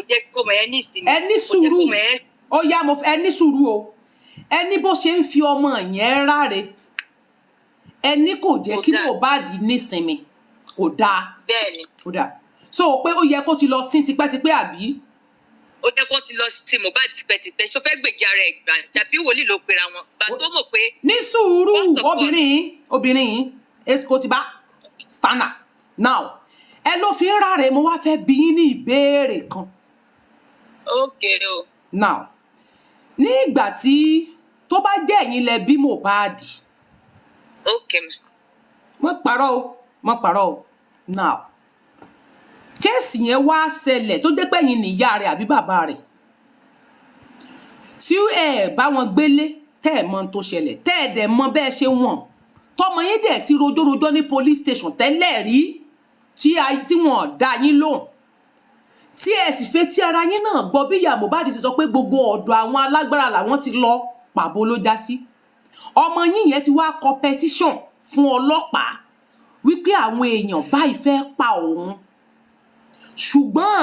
jẹ́ kó mọ̀ ẹ́ ní ìsinmi. Ẹ ní sùúrù. Ó yá mo ẹ ní sùúrù o. Ẹni bó ṣe ń fi ọmọ yẹn ráre. Ẹni kò jẹ́ kí Mohbad nísinmi. Kò dáa. Bẹ́ẹ̀ni. Kò dáa. So pé ó yẹ kó ti lọ sin tipẹ́tipẹ́ àbí? Ó yẹ kó ti lọ sí Mohbad tipẹ́tipẹ́. Ṣó fẹ́ gbèjà rẹ̀ gbà tàbí wòlíì ló pera wọn. Gbà tó mọ̀ pé. Ní sùúrù obìnrin esco ti bá stanna. Now ẹ ló fi ń ráre mo wá fẹ́ bi yín ní ìbéèrè kan. Okay o. Now ní ìgbà tí tó bá jẹ́ ẹ̀yin lẹ bí Mohbad. Okay ma. Mo parọ́ o. Now kéèsì yẹn wá ṣẹlẹ̀ tó jẹ́ pé ẹ̀yin nìyá rẹ̀ àbí bàbá rẹ̀. Tí ẹ bá wọn gbélé tẹ́ ẹ mọ̀ tó ṣẹlẹ̀ tẹ́ ẹ dẹ̀ mọ̀ bẹ́ẹ̀ ṣe wọ̀n. Tọmọ yín dẹ̀ ti rojọ́ ní police station tẹ́lẹ̀ rí tí wọ́n dá yín lóhùn. Tí ẹ sì fẹ́ tí ara yín náà gbọ́ bí ìyá Mohbad ti sọ pé gbogbo ọ̀dọ̀ àwọn alágbára làwọn ti lọ pàbó ló já sí. Ọmọ yín yẹn ti wá kọ petition fún ọlọ́pàá wípé àwọn èèyàn báyìí fẹ́ pa òun. Ṣùgbọ́n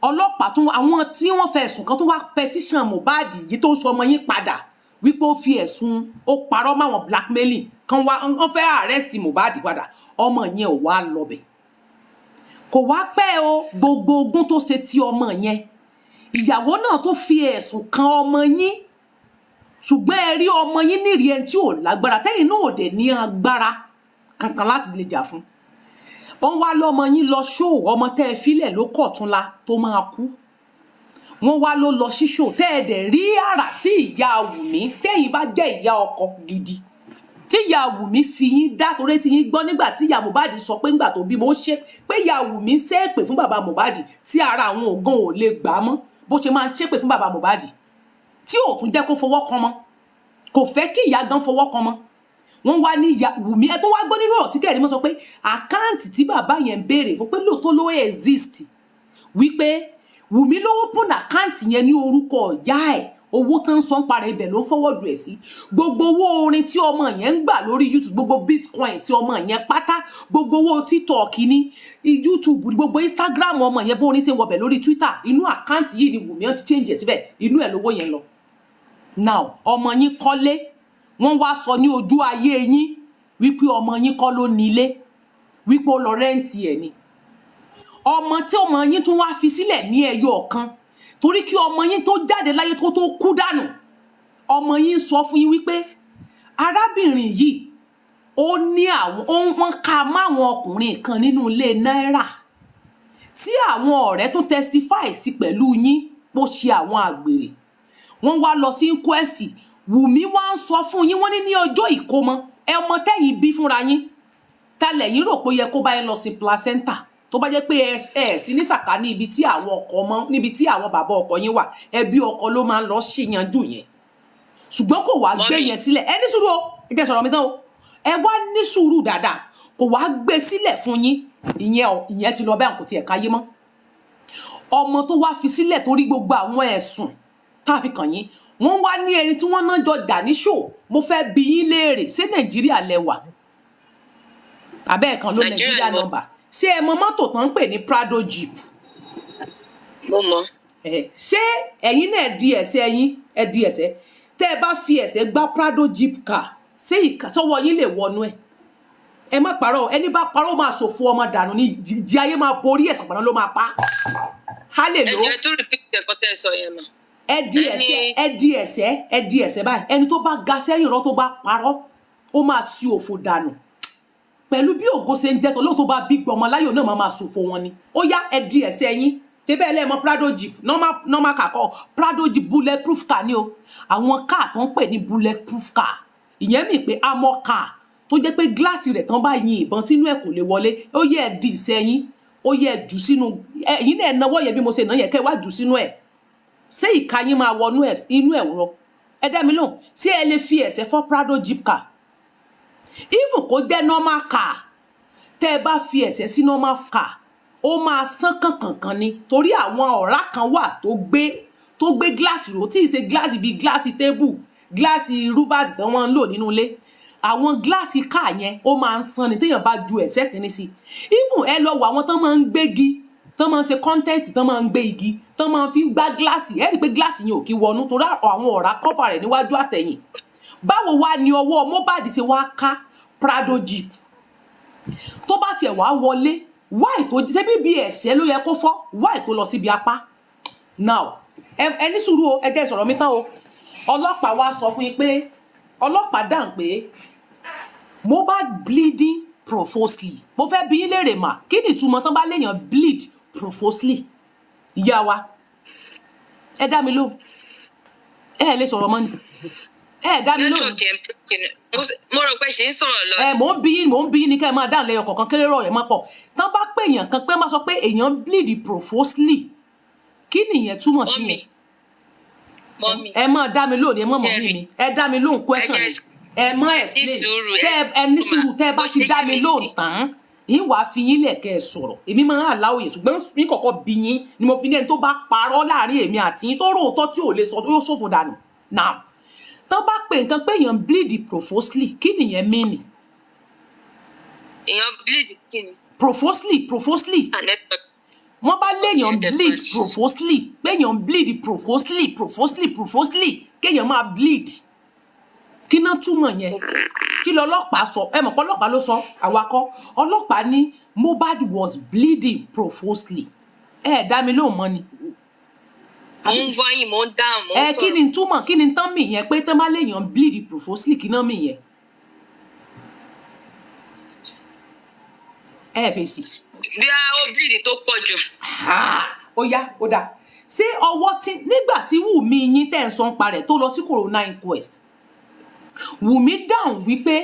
ọlọ́pàá tún àwọn tí wọ́n fẹ́ ẹ̀sùn kan tó wá petition Mohbad yìí tó ń sọ ọmọ yín padà wípé ó fi ẹ̀sùn ó parọ́ máwọn blackmailing kan wá wọ́n fẹ́ arrest Mohbad padà. Ọmọ yẹn ò wá lọ́bẹ̀. Kò wá pẹ́ o gbogbo ogun tó ṣe ti ọmọ yẹn. Ìyàwó náà tó fi ẹ̀sùn kan ọmọ yín. Ṣùgbọ́n ẹ rí ọmọ yín nírì ẹni tí ò lágbára tẹ́yìn náà ò dẹ̀ ní agbára kankan láti lè jà fún. Wọ́n wá lọ́mọ yín lọ show ọmọ tẹ́ ẹ filẹ̀ ló kọ̀túnla tó máa kú. Wọ́n wá ló lọ sí show tẹ́ ẹ dẹ̀ rí àrà tí ìyá Wùmí tẹ́yìn bá jẹ́ ìyá ọkọ gidi. Tí ìyá Wùmí fi yín dá torí tí yín gbọ́ nígbà tí ìyá Mohbad sọ pé nígbà tó bímọ ó ṣe pé ìyá Wùmí ṣépè fún bàbá Mohbad tí ara àwọn ògàn ò lè gbà mọ́ bó ṣe máa ń ṣépè fún bàbá Mohbad tí ò tún jẹ́ kó fọwọ́ kan mọ́ kò fẹ́ kí ìyá gan fọwọ́ kan mọ́. Wọ́n wá ní ìyá Wùmí ẹ tó wá gbọ́ nínú ọ̀rọ̀ tí kẹ́rì mọ́ sọ pé àkáǹtì tí bàbá yẹn béèrè fún pé lóòótọ́ ló exist wípé Wùmí ló open àkáǹtì yẹn ní orúkọ ìyá ẹ̀ owó tán sọ ń para ibẹ̀ ló ń fọwọ́dù ẹ̀ sí gbogbo owó orin tí ọmọ yẹn ń gbà lórí YouTube gbogbo bitcoin sí ọmọ yẹn pátá gbogbo owó TikTok ní YouTube gbogbo Instagram ọmọ yẹn bó orin ṣe wọbẹ̀ lórí Twitter inú àkáǹtì yìí ni Wùmí ó ti change ẹ̀ síbẹ̀ inú ẹ̀ lówó yẹn lọ. Now ọmọ yín kọ́lé wọ́n wá sọ ní ojú ayé yín wípé ọmọ yín kọ́ ló nílé wípé ó lọ rẹ́ǹtì ẹ̀ ni. Ọmọ tí ọmọ yín tún wá fi sílẹ̀ ní ẹyọ ọ̀kan torí kí ọmọ yín tó jáde láyé tó kú dànù ọmọ yín sọ fún yín wípé arábìnrin yìí ó ní àwọn wọ́n ká máwọn ọkùnrin kan nínú ilé náírà tí àwọn ọ̀rẹ́ tó testify sí pẹ̀lú yín bó ṣe àwọn àgbèrè. Wọ́n wá lọ sí inquest Wùmí wá ń sọ fún yín wọ́n ní ọjọ́ ìkómọ ọmọ tẹ́yìn bí fúnra yín talẹ̀ yín rò pé yẹ kó bá yín lọ sí placenta tó bá jẹ́ pé ẹ sí ní sàkání ibi tí àwọn ọkọ mọ́ níbi tí àwọn bàbá ọkọ yín wà ẹbí ọkọ ló máa ń lọ ṣèyànjú yẹn ṣùgbọ́n kò wá gbé yẹn sílẹ̀ ẹ ní sùúrù o ẹ jẹ́ sọ̀rọ̀ mi tán o ẹ wá ní sùúrù dáadáa kò wá gbé sílẹ̀ fún yín ìyẹn ti lọ bẹ́ẹ̀ kò tiẹ̀ káyé mọ́. Ọmọ tó wá fi sílẹ̀ torí gbogbo àwọn ẹ̀sùn tá a fi kàn yín wọ́n wá ní ẹni tí wọ́n náà jọ dà ní show mo fẹ́ bi yín léèrè ṣé Nàìjíríà lẹ́wà abẹ́ kan ló Nàìjíríà nọ́mbà ṣé ẹ mọ mọ́tò tán ń pè ní Prado Jeep. Mo mọ̀. Ṣé ẹ̀yin náà di ẹsẹ̀ tẹ́ ẹ bá fi ẹsẹ̀ gbá Prado Jeep car ṣé ìkàsọ́wọ́ yín lè wọnú ẹ̀. Ẹ má parọ́ ẹni bá parọ́ máa ṣòfò ọmọ dànù ní ìjì ayé máa borí ẹ̀sán padà ló máa pa. Hallelujah. Ẹ̀jẹ̀ tó repeat ẹ̀kọ́ tẹ́ ẹ sọ yẹn náà. ẹ di ẹsẹ̀ báyìí ẹni tó bá ga sẹ́yìn rọ tó bá parọ́ ó máa sí òfò dànù pẹ̀lú bí ògo ṣe ń jẹ́ tó lóun tó bá bí gbọmọ láyò náà máa ṣòfò wọn ni. Ó yá ẹ di ẹsẹ̀ yín tẹ́bẹ̀ ẹlẹ́mọ Prado Jeep normal car kọ́ Prado Jeep bulletproof car ni o àwọn car tó ń pè ní bulletproof car ìyẹn mi pé armor car tó jẹ́ pé gíláàsì rẹ̀ tán bá yin ìbọn sínú ẹ̀ kò lè wọlé. Ó yẹ ẹ di ẹsẹ̀ yín ó yẹ ẹ jù sínú ẹ̀yin náà náwó yẹn bí mo ṣe náà yẹ kẹ́ wá jù sínú ẹ̀ ṣé ìka yín máa wọnú inú ẹ̀ rọ ẹ dá mi lóhùn ṣé ẹ lè fi ẹsẹ̀ fọ́ Prado Jeep car even kó jẹ́ normal car tẹ́ ẹ bá fi ẹsẹ̀ sí normal car ó máa sán kankan ni torí àwọn ọ̀rá kan wà tó gbé gíláàsì rò tí ì ṣe gíláàsì bíi gíláàsì tébù gíláàsì rúfàsì tí wọ́n ń lò nínú ilé àwọn gíláàsì car yẹn ó máa ń sán ni téèyàn bá ju ẹsẹ̀ kìíní sí even ẹ lọ wọ àwọn tó máa ń gbégi tán máa ń ṣe content tán máa ń gbé igi tán máa ń fi gbá gíláàsì ẹ rí i pé gíláàsì yẹn ò kí wọnú torí àwọn ọ̀rá cover rẹ̀ níwájú àtẹ̀yìn báwo wá ni ọwọ́ Mohbad ṣe wá ká Prado jeep tó bá tiẹ̀ wá wọlé why tó ṣe bí ẹ̀ṣẹ́ ló yẹ kó fọ́ why tó lọ síbi apá now ẹ ní sùúrù o ẹ jẹ́ ìsọ̀rọ̀ mi tán o ọlọ́pàá wá sọ fún yín pé ọlọ́pàá dáhùn pé Mohbad bleeding profusely mo fẹ́ bi yín léèrè mà kí ni ìtumọ̀ tán bá léèyàn bleed profusely ìyá wa ẹ dá mi lóhùn ẹ lè sọ̀rọ̀ mọ́ ni ẹ dá mi lóhùn mo rò pé ṣe ń sọ̀rọ̀ lọ. mò ń bí yín ní kẹ́ ẹ máa dáhùn lẹ́yọ kọ̀ọ̀kan kéré rọ̀ ẹ̀ máa pọ̀ tán bá pé èèyàn kan pé máa sọ pé èèyàn bleed profusely kí nìyẹn túmọ̀ sí yẹn ẹ máa dá mi lóhùn ẹ máa mọ̀ mí mi ẹ dá mi lóhùn question ẹ máa explain ẹ ní sùúrù tẹ́ ẹ bá ti dá mi lóhùn tán yín wàá fi yín lẹ̀ kẹ́ ẹ sọ̀rọ̀ èmi máa ń àláwòye ṣùgbọ́n ní kọ̀kọ́ bí yín ni mo fi ní ẹni tó bá parọ́ láàrin èmi àti yín tó róòótọ́ tí ò lè sọ tó yóò ṣòfò dànù now tán bá pè nǹkan pé èèyàn bleed profusely kí nìyẹn mean èèyàn bleed kí ni. profusely wọ́n bá léèyàn bleed profusely pé èèyàn bleed profusely kéèyàn máa bleed kí náà túmọ̀ yẹn kí lọ́lọ́pàá sọ ẹ mọ̀ pé ọlọ́pàá ló sọ àwakọ̀ ọlọ́pàá ní Mohbad was bleeding profusely ẹ dá mi lóhùn mọ́ ni. mo ń fọyín mo ń dáhùn mo ń sọ̀rọ̀. kí ni túmọ̀ kí ni tán mì yẹn pé tán bá léèyàn bleed profusely kí náà mì yẹn. ẹ fèsì. bí a ó bleed tó pọ̀ jù. ó yá ó dáa ṣé ọwọ́ tí nígbà tí Wùmí yín tẹ̀ ń sọ ń parẹ̀ tó lọ sí corona inquest Wùmí dáhùn wípé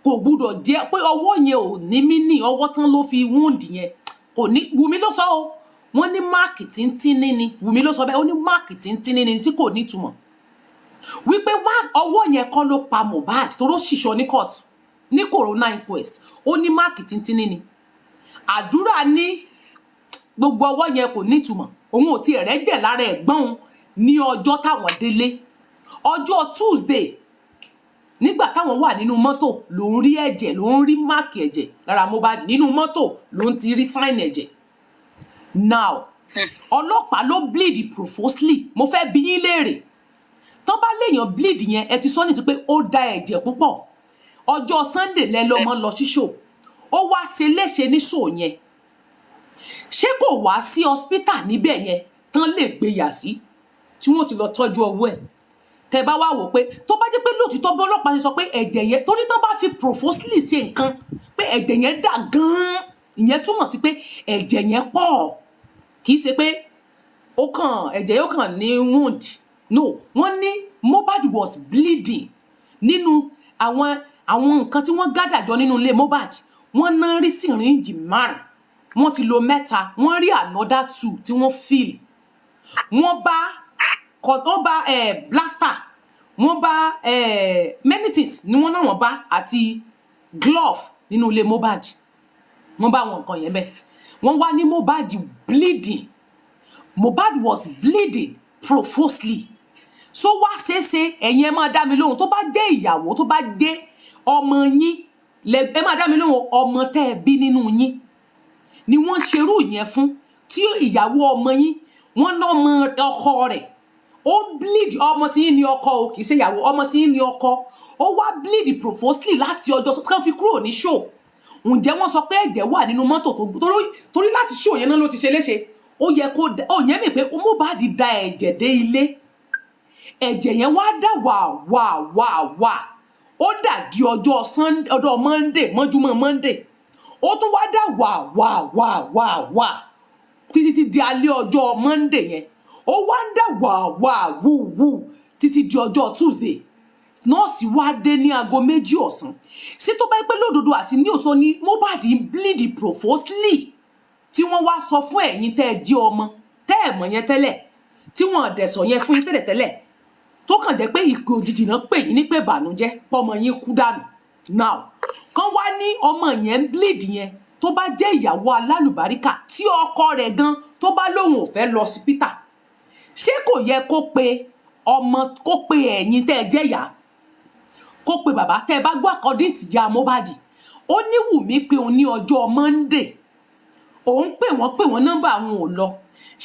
kò gbúdọ̀ jẹ́ pé ọwọ́ yẹn ò ní mí ní ọwọ́ tán ló fi wound yẹn kò ní Wùmí ló sọ o wọ́n ní máàkì tíntínní ni Wùmí ló sọ bẹ́ẹ̀ ó ní máàkì tíntínní ni tí kò ní ìtumọ̀ wípé wá ọwọ́ yẹn kọ́ ló pa Mohbad tó ló ṣìṣọ́ ní court ní corona inquest ó ní máàkì tíntínní ni àdúrà ní gbogbo ọwọ́ yẹn kò ní ìtumọ̀ òun ò tiẹ̀ rẹ́jẹ̀ lára ẹ̀gbọ́n ní ọjọ́ táwọn délé ọjọ́ Tuesday nígbà táwọn wà nínú mọ́tò ló ń rí ẹ̀jẹ̀ ló ń rí máàkì ẹ̀jẹ̀ lára Mohbad nínú mọ́tò ló ń ti rí sáìn ẹ̀jẹ̀ now ọlọ́pàá ló bleed profusely mo fẹ́ bi yín léèrè tán bá léèyàn bleed yẹn ẹ ti sọ ní ti pé ó da ẹ̀jẹ̀ púpọ̀ ọjọ́ Sunday lẹ́lọ́mọ lọ sí show ó wá ṣe léṣe ní show yẹn ṣé kò wá sí hospital níbẹ̀ yẹn tán lè gbéyà sí tí wọ́n ti lọ tọ́jú ọwọ́ ẹ̀ tẹ́ bá wá wò pé tó bá jẹ́ pé lóòtítọ́ bọ́ ọlọ́pàá ṣe sọ pé ẹ̀jẹ̀ yẹn torí tán bá fi profusely ṣe nǹkan pé ẹ̀jẹ̀ yẹn dà gan-an ìyẹn túmọ̀ sí pé ẹ̀jẹ̀ yẹn pọ̀ kì í ṣe pé ó kàn ẹ̀jẹ̀ yóò kàn ní wound no wọ́n ní Mohbad was bleeding nínú àwọn nǹkan tí wọ́n gádàjọ nínú ilé Mohbad wọ́n náà rí sìríǹjì 5 wọ́n ti lo 3 wọ́n rí another 2 tí wọ́n feel wọ́n bá blaster wọ́n bá many things ni wọ́n náà wọ́n bá àti glove nínú ilé Mohbad wọ́n bá wọn nǹkan yẹn bẹ́ẹ̀ wọ́n wá ní Mohbad bleeding Mohbad was bleeding profusely so wá ṣeéṣe ẹ̀yin ẹ máa dá mi lóhùn tó bá jẹ́ ìyàwó tó bá jẹ́ ọmọ yín ẹ máa dá mi lóhùn ọmọ tẹ́ ẹ bí nínú yín ni wọ́n ṣerú yẹn fún tí ìyàwó ọmọ yín wọ́n ná ọmọ ọkọ rẹ̀ ó bleed ọmọ tí yín ní ọkọ o kì í ṣe ìyàwó ọmọ tí yín ní ọkọ ó wá bleed profusely láti ọjọ́ kan fi kúrò ní show ǹjẹ́ wọ́n sọ pé ẹ̀jẹ̀ wà nínú mọ́tò torí láti show yẹn náà ló ti ṣe léṣe ó yẹ kó ó yẹn mi pé Mohbad da ẹ̀jẹ̀ dé ilé ẹ̀jẹ̀ yẹn wá dà wà ó dà di ọjọ́ Monday mọ́júmọ́ Monday ó tún wá dà wà títí ti di alẹ́ ọjọ́ Monday yẹn ó wá ń dà wù títí di ọjọ́ Tuesday nọ́ọ̀sì wá dé ní aago 2 ọ̀sán sí tó bá pẹ́ lódodo àti ní òótọ́ ní Mohbad bleed profusely tí wọ́n wá sọ fún ẹ̀yin tẹ́ ẹ jí ọmọ tẹ́ ẹ mọ̀ yẹn tẹ́lẹ̀ tí wọ́n dẹ̀ sọ yẹn fún yín tẹ́lẹ̀ tó kàn jẹ́ pé ìpè òjijì náà pè yín ní pé bànújẹ́ pọ́mọ yín kú dànù now kán wá ní ọmọ yẹn bleed yẹn tó bá jẹ́ ìyàwó alálùbáríkà tí ọkọ rẹ̀ gan tó bá lóun ò fẹ́ lọ hospital ṣé kò yẹ kó pe ọmọ kó pe ẹ̀yin tẹ́ ẹ jẹ́ ìyá kó pe bàbá tẹ́ ẹ bá gbọ́ according to ìyá Mohbad ó ní Wùmí pé òun ní ọjọ́ Monday òun pè wọ́n nọ́mbà àwọn ò lọ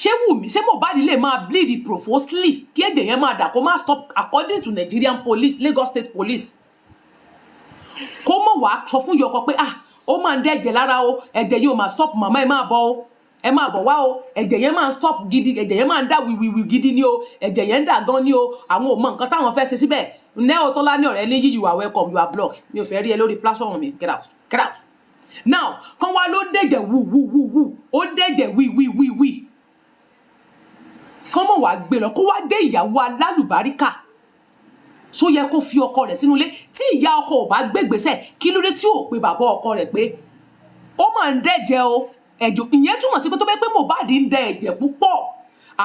ṣé Wùmí ṣé Mohbad lè máa bleed profusely kí ẹ̀jẹ̀ yẹn máa dà kó má stop according to Nigerian police Lagos State Police kó mọ̀ wá sọ fún yọkọ pé ó máa ń dẹ́jẹ̀ lára o ẹ̀jẹ̀ yóò máa stop màmá ẹ máa bọ̀ o ẹ máa bọ̀ wá o ẹ̀jẹ̀ yẹn máa ń stop gidi ẹ̀jẹ̀ yẹn máa ń dà wìwìwì gidi ni o ẹ̀jẹ̀ yẹn ń dà gan ni o àwọn ò mọ nǹkan táwọn fẹ́ ṣe síbẹ̀ Neo Tọ́lá ní ọ̀rẹ́ ní yí you are welcome you are blocked mi ò fẹ́ rí ẹ lórí platform mi get out get out now kan wá ló dẹ̀jẹ̀ wù ó dẹ̀jẹ̀ wì kan mọ̀ wá gbé lọ kó wá dé ìyàwó alálùbáríkà so yẹ kó fi ọkọ rẹ̀ sínú ilé tí ìyá ọkọ ò bá gbégbèsè kí ló dé tí ò pe bàbá ọkọ rẹ̀ pé ó máa ń dẹ̀jẹ̀ o ẹ̀jọ̀ ìyẹn túmọ̀ sí pé tó bẹ́ pé Mohbad ń dẹ ẹ̀jẹ̀ púpọ̀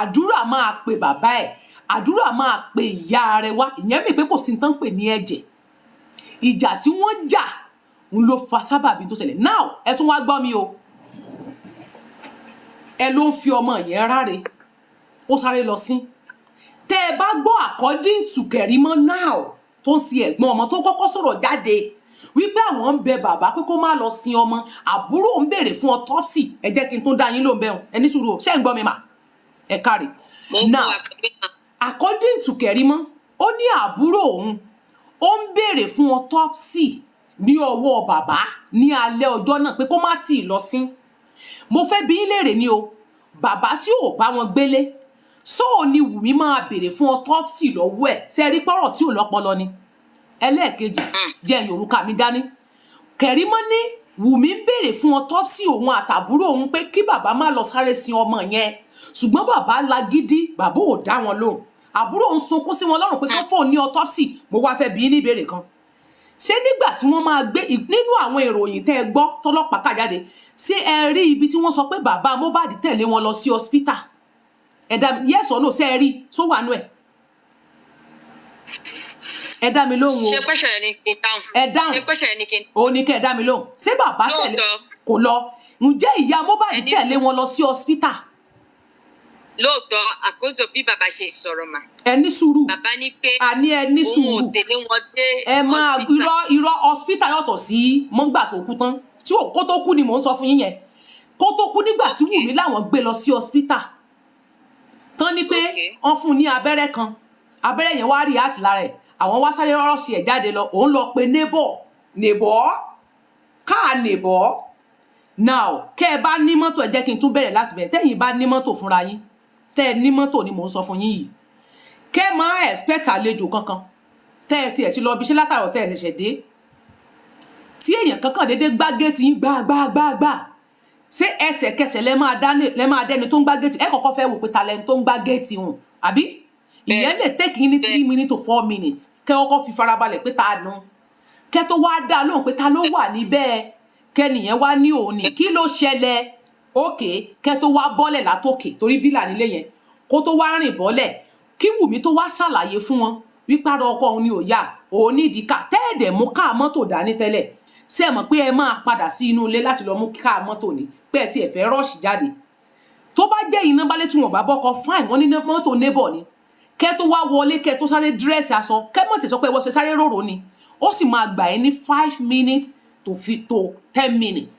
àdúrà máa pe bàbá ẹ̀ àdúrà máa pe ìyá rẹ̀ wá ìyẹn mi pé kò sí tán pè ní ẹ̀jẹ̀ ìjà tí wọ́n jà ń ló fa sábàbí tó ṣẹlẹ̀ now ẹ tún wá gbọ́ mi o ẹ ló ń fi ọmọ yẹn ráre ó sáré lọ sí tẹ́ ẹ bá gbọ́ according to Kẹ̀rímọ́ now tó ń sin ẹ̀gbọ́n ọmọ tó kọ́kọ́ sọ̀rọ̀ jáde wípé àwọn ń bẹ bàbá pé kó má lọ sin ọmọ àbúrò ń béèrè fún autopsy ẹ jẹ́ kí n tó dá yín ló ń bẹ̀rùn ẹ ní sùúrù ṣé ń gbọ́ mi mà ẹ káre now according to Kẹ̀rímọ́ ó ní àbúrò òun ó ń béèrè fún autopsy ní ọwọ́ bàbá ní alẹ́ ọjọ́ náà pé kó má tì í lọ sí mo fẹ́ bi yín léèrè ni o bàbá tí ò bá wọn gbélé so ni Wùmí máa béèrè fún autopsy lọ́wọ́ ẹ̀ ṣe rí pọ́rọ̀ tí ò lọ́pọlọ ni ẹlẹ́ẹ̀kejì jẹ́ yorùká mi dání Kẹ̀rímọ́ ní Wùmí ń béèrè fún autopsy òun àtàbúrò òun pé kí bàbá má lọ sáré sin ọmọ yẹn ṣùgbọ́n bàbá lágídí bàbá ò dá wọn lóhùn àbúrò ń sunkún sí wọn lọ́rùn pé kó fóun ní autopsy mo wá fẹ́ bi yín ní ìbéèrè kan ṣé nígbà tí wọ́n máa gbé nínú àwọn ìròyìn tẹ́ ẹ gbọ́ tọ́lọ́pàá kà jáde ṣé ẹ rí ibi tí wọ́n sọ pé bàbá Mohbad tẹ̀lé wọn lọ sí hospital ẹ dá mi yes or no ṣé ẹ rí tó wà nú ẹ dá mi lóhùn o ṣe question ni kí n dáhùn ẹ dáhùn ṣe question ni kí n ó ní kẹ́ ẹ dá mi lóhùn ṣé bàbá tẹ̀lé kò lọ ǹjẹ́ ìyá Mohbad tẹ̀lé wọn lọ sí hospital lóòótọ́ àkójọ bí bàbá ṣe sọ̀rọ̀ mà ẹ ní sùúrù bàbá ní pé àní ẹ ní òun sùúrù ò tẹ̀lé wọn dé ẹ máa irọ́ hospital yàtọ̀ sí mọ́ngbà tó kú tán tí kó tó kú ni mò ń sọ fún yín yẹn kó tó kú nígbà tí Wùmí láwọn gbé lọ sí hospital tán ní pé wọ́n fún un ní abẹ́rẹ́ kan abẹ́rẹ́ yẹn wá rí àti lára ẹ̀ àwọn wá sáré rọ́ọ̀ṣì ẹ̀ jáde lọ òun lọ pe neighbor now kẹ́ ẹ bá ní mọ́tò ẹ jẹ́ kí n tún bẹ̀rẹ̀ láti bẹ̀rẹ̀ tẹ́yìn bá ní mọ́tò fúnra yín tẹ́ ẹ ní mọ́tò ni mò ń sọ fún yín yìí kẹ́ máa expect àlejò kankan tẹ́ ẹ tiẹ̀ ti lọ bí iṣẹ́ látàrọ̀ tẹ́ ẹ ṣẹ̀ṣẹ̀ dé tí èèyàn kankan dédé gbá géètì yín gbá ṣé ẹsẹ̀kẹsẹ̀ lẹ máa dẹ́ni tó ń gbá géètì ẹ kọ́kọ́ fẹ́ wò pé talent tó ń gbá géètì hùn àbí ìyẹn lè take yín ní 3 minutes to 4 minutes kẹ́ kọ́kọ́ fi farabalẹ̀ pé ta nu kẹ́ tó wá dá lóhùn pé ta ló wà níbẹ̀ kẹ́nìyẹn wá ní òní kí ló ṣẹlẹ̀ òkè kẹ́ tó wá bọ́lẹ̀ látòkè torí villa nílé yẹn kó tó wá rìn bọ́lẹ̀ kí Wùmí tó wá ṣàlàyé fún wọn wípé ara ọkọ òun ni ò yá òun nídìí ká tẹ́ẹ̀dẹ̀ mú ká mọ́tò dání tẹ́lẹ̀ ṣé ẹ mọ̀ pé ẹ máa padà sí inú ilé láti lọ mú ká mọ́tò ní pé ẹ ti ẹ̀ fẹ́ rọ́ọ̀ṣì jáde tó bá jẹ́ iná bálé tí wọ́n bá bọ́kọ fine wọ́n ní mọ́tò neighbor ni kẹ́ tó wá wọlé kẹ́ tó sáré dírẹ́sì aṣọ kẹ́ mọ̀ tí sọ pé wọ́n ṣe sáré rorò ni ó sì máa gbà ẹ́ ní 5 minutes to 10 minutes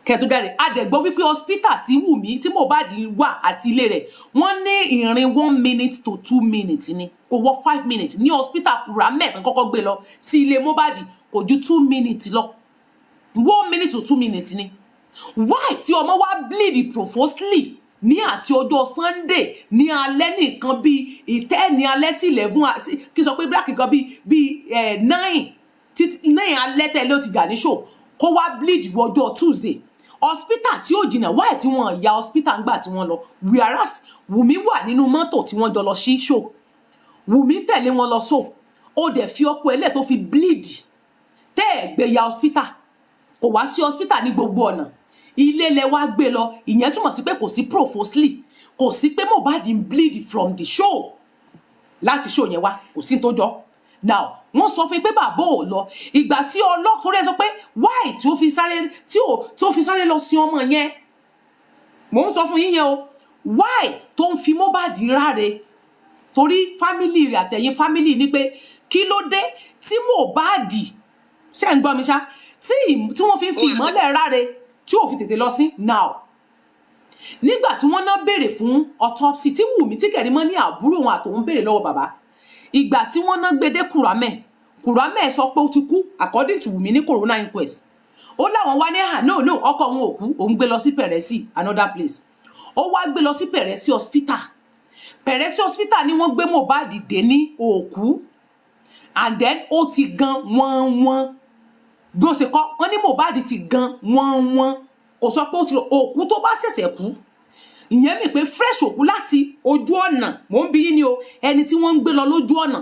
kẹ́ tó jáde adẹ̀gbọ́ wípé hospital tí Wùmí tí Mohbad wà àti ilé rẹ̀ wọ́n ní ìrìn 1 minute to 2 minutes ni kò wọ 5 minutes ní hospital kura mẹ́ẹ̀kan kọ́kọ́ gbé lọ sí ilé Mohbad kò ju 2 minutes lọ 1 minute to 2 minutes ni why tí ọmọ wa bleed profusely ní àti ọjọ́ Sunday ní alẹ́ nìkan bíi 10 ní alẹ́ sí 11 kí sọ pé black kan bíi 9 títí 9 alẹ́ tẹ́lẹ̀ ó ti jà ní show kó wá bleed wọjọ́ Tuesday hospital tí ó jìnnà why tí wọ́n ya hospital ńgbà tí wọ́n lọ whereas Wùmí wà nínú mọ́tò tí wọ́n jọ lọ sí show Wùmí tẹ̀lé wọn lọ so ó dẹ̀ fi ọkọ ẹlẹ́ tó fi bleed tẹ́ ẹ̀ gbé ya hospital kò wá sí hospital ní gbogbo ọ̀nà ilé lẹ wá gbé lọ ìyẹn túmọ̀ sí pé kò sí profusely kò sí pé Mohbad ń bleed from the show láti show yẹn wá kò sí tó jọ now wọ́n sọ fún pé bàbá ò lọ ìgbà tí ọlọ́kùnrin rẹ̀ sọ pé why tí ó fi sáré lọ sin ọmọ yẹn mò ń sọ fún yín yẹn o why tó ń fi Mohbad ráre torí family rẹ̀ àtẹ̀yìn family ní pé kí ló dé tí Mohbad ṣe ń gbọ́ mi ṣá tí wọ́n fi ìmọ́lẹ̀ ráre tí ò fi tètè lọ sí now nígbà tí wọ́n náà béèrè fún autopsy tí Wùmí tí Kẹ̀rímọ́ ní àbúrò wọn àtòun béèrè lọ́wọ́ bàbá ìgbà tí wọ́n náà gbé dé Kùrámẹ̀ sọ pé ó ti kú according to Wùmí ní corona inquest ó láwọn wá ní no ọkọ òun ò kú òun gbé lọ sí Pẹ̀rẹ́sì another place ó wá gbé lọ sí Pẹ̀rẹ́sì hospital ni wọ́n gbé Mohbad dé ní òkú and then ó ti gan wọ́n bí ó ṣe kọ́ wọ́n ní Mohbad ti gan wọ́n kò sọ pé ó ti òkú tó bá ṣẹ̀ṣẹ̀ kú ìyẹn mi pé fresh òkú láti ojú ọ̀nà mò ń bí yín ni o ẹni tí wọ́n ń gbé lọ lójú ọ̀nà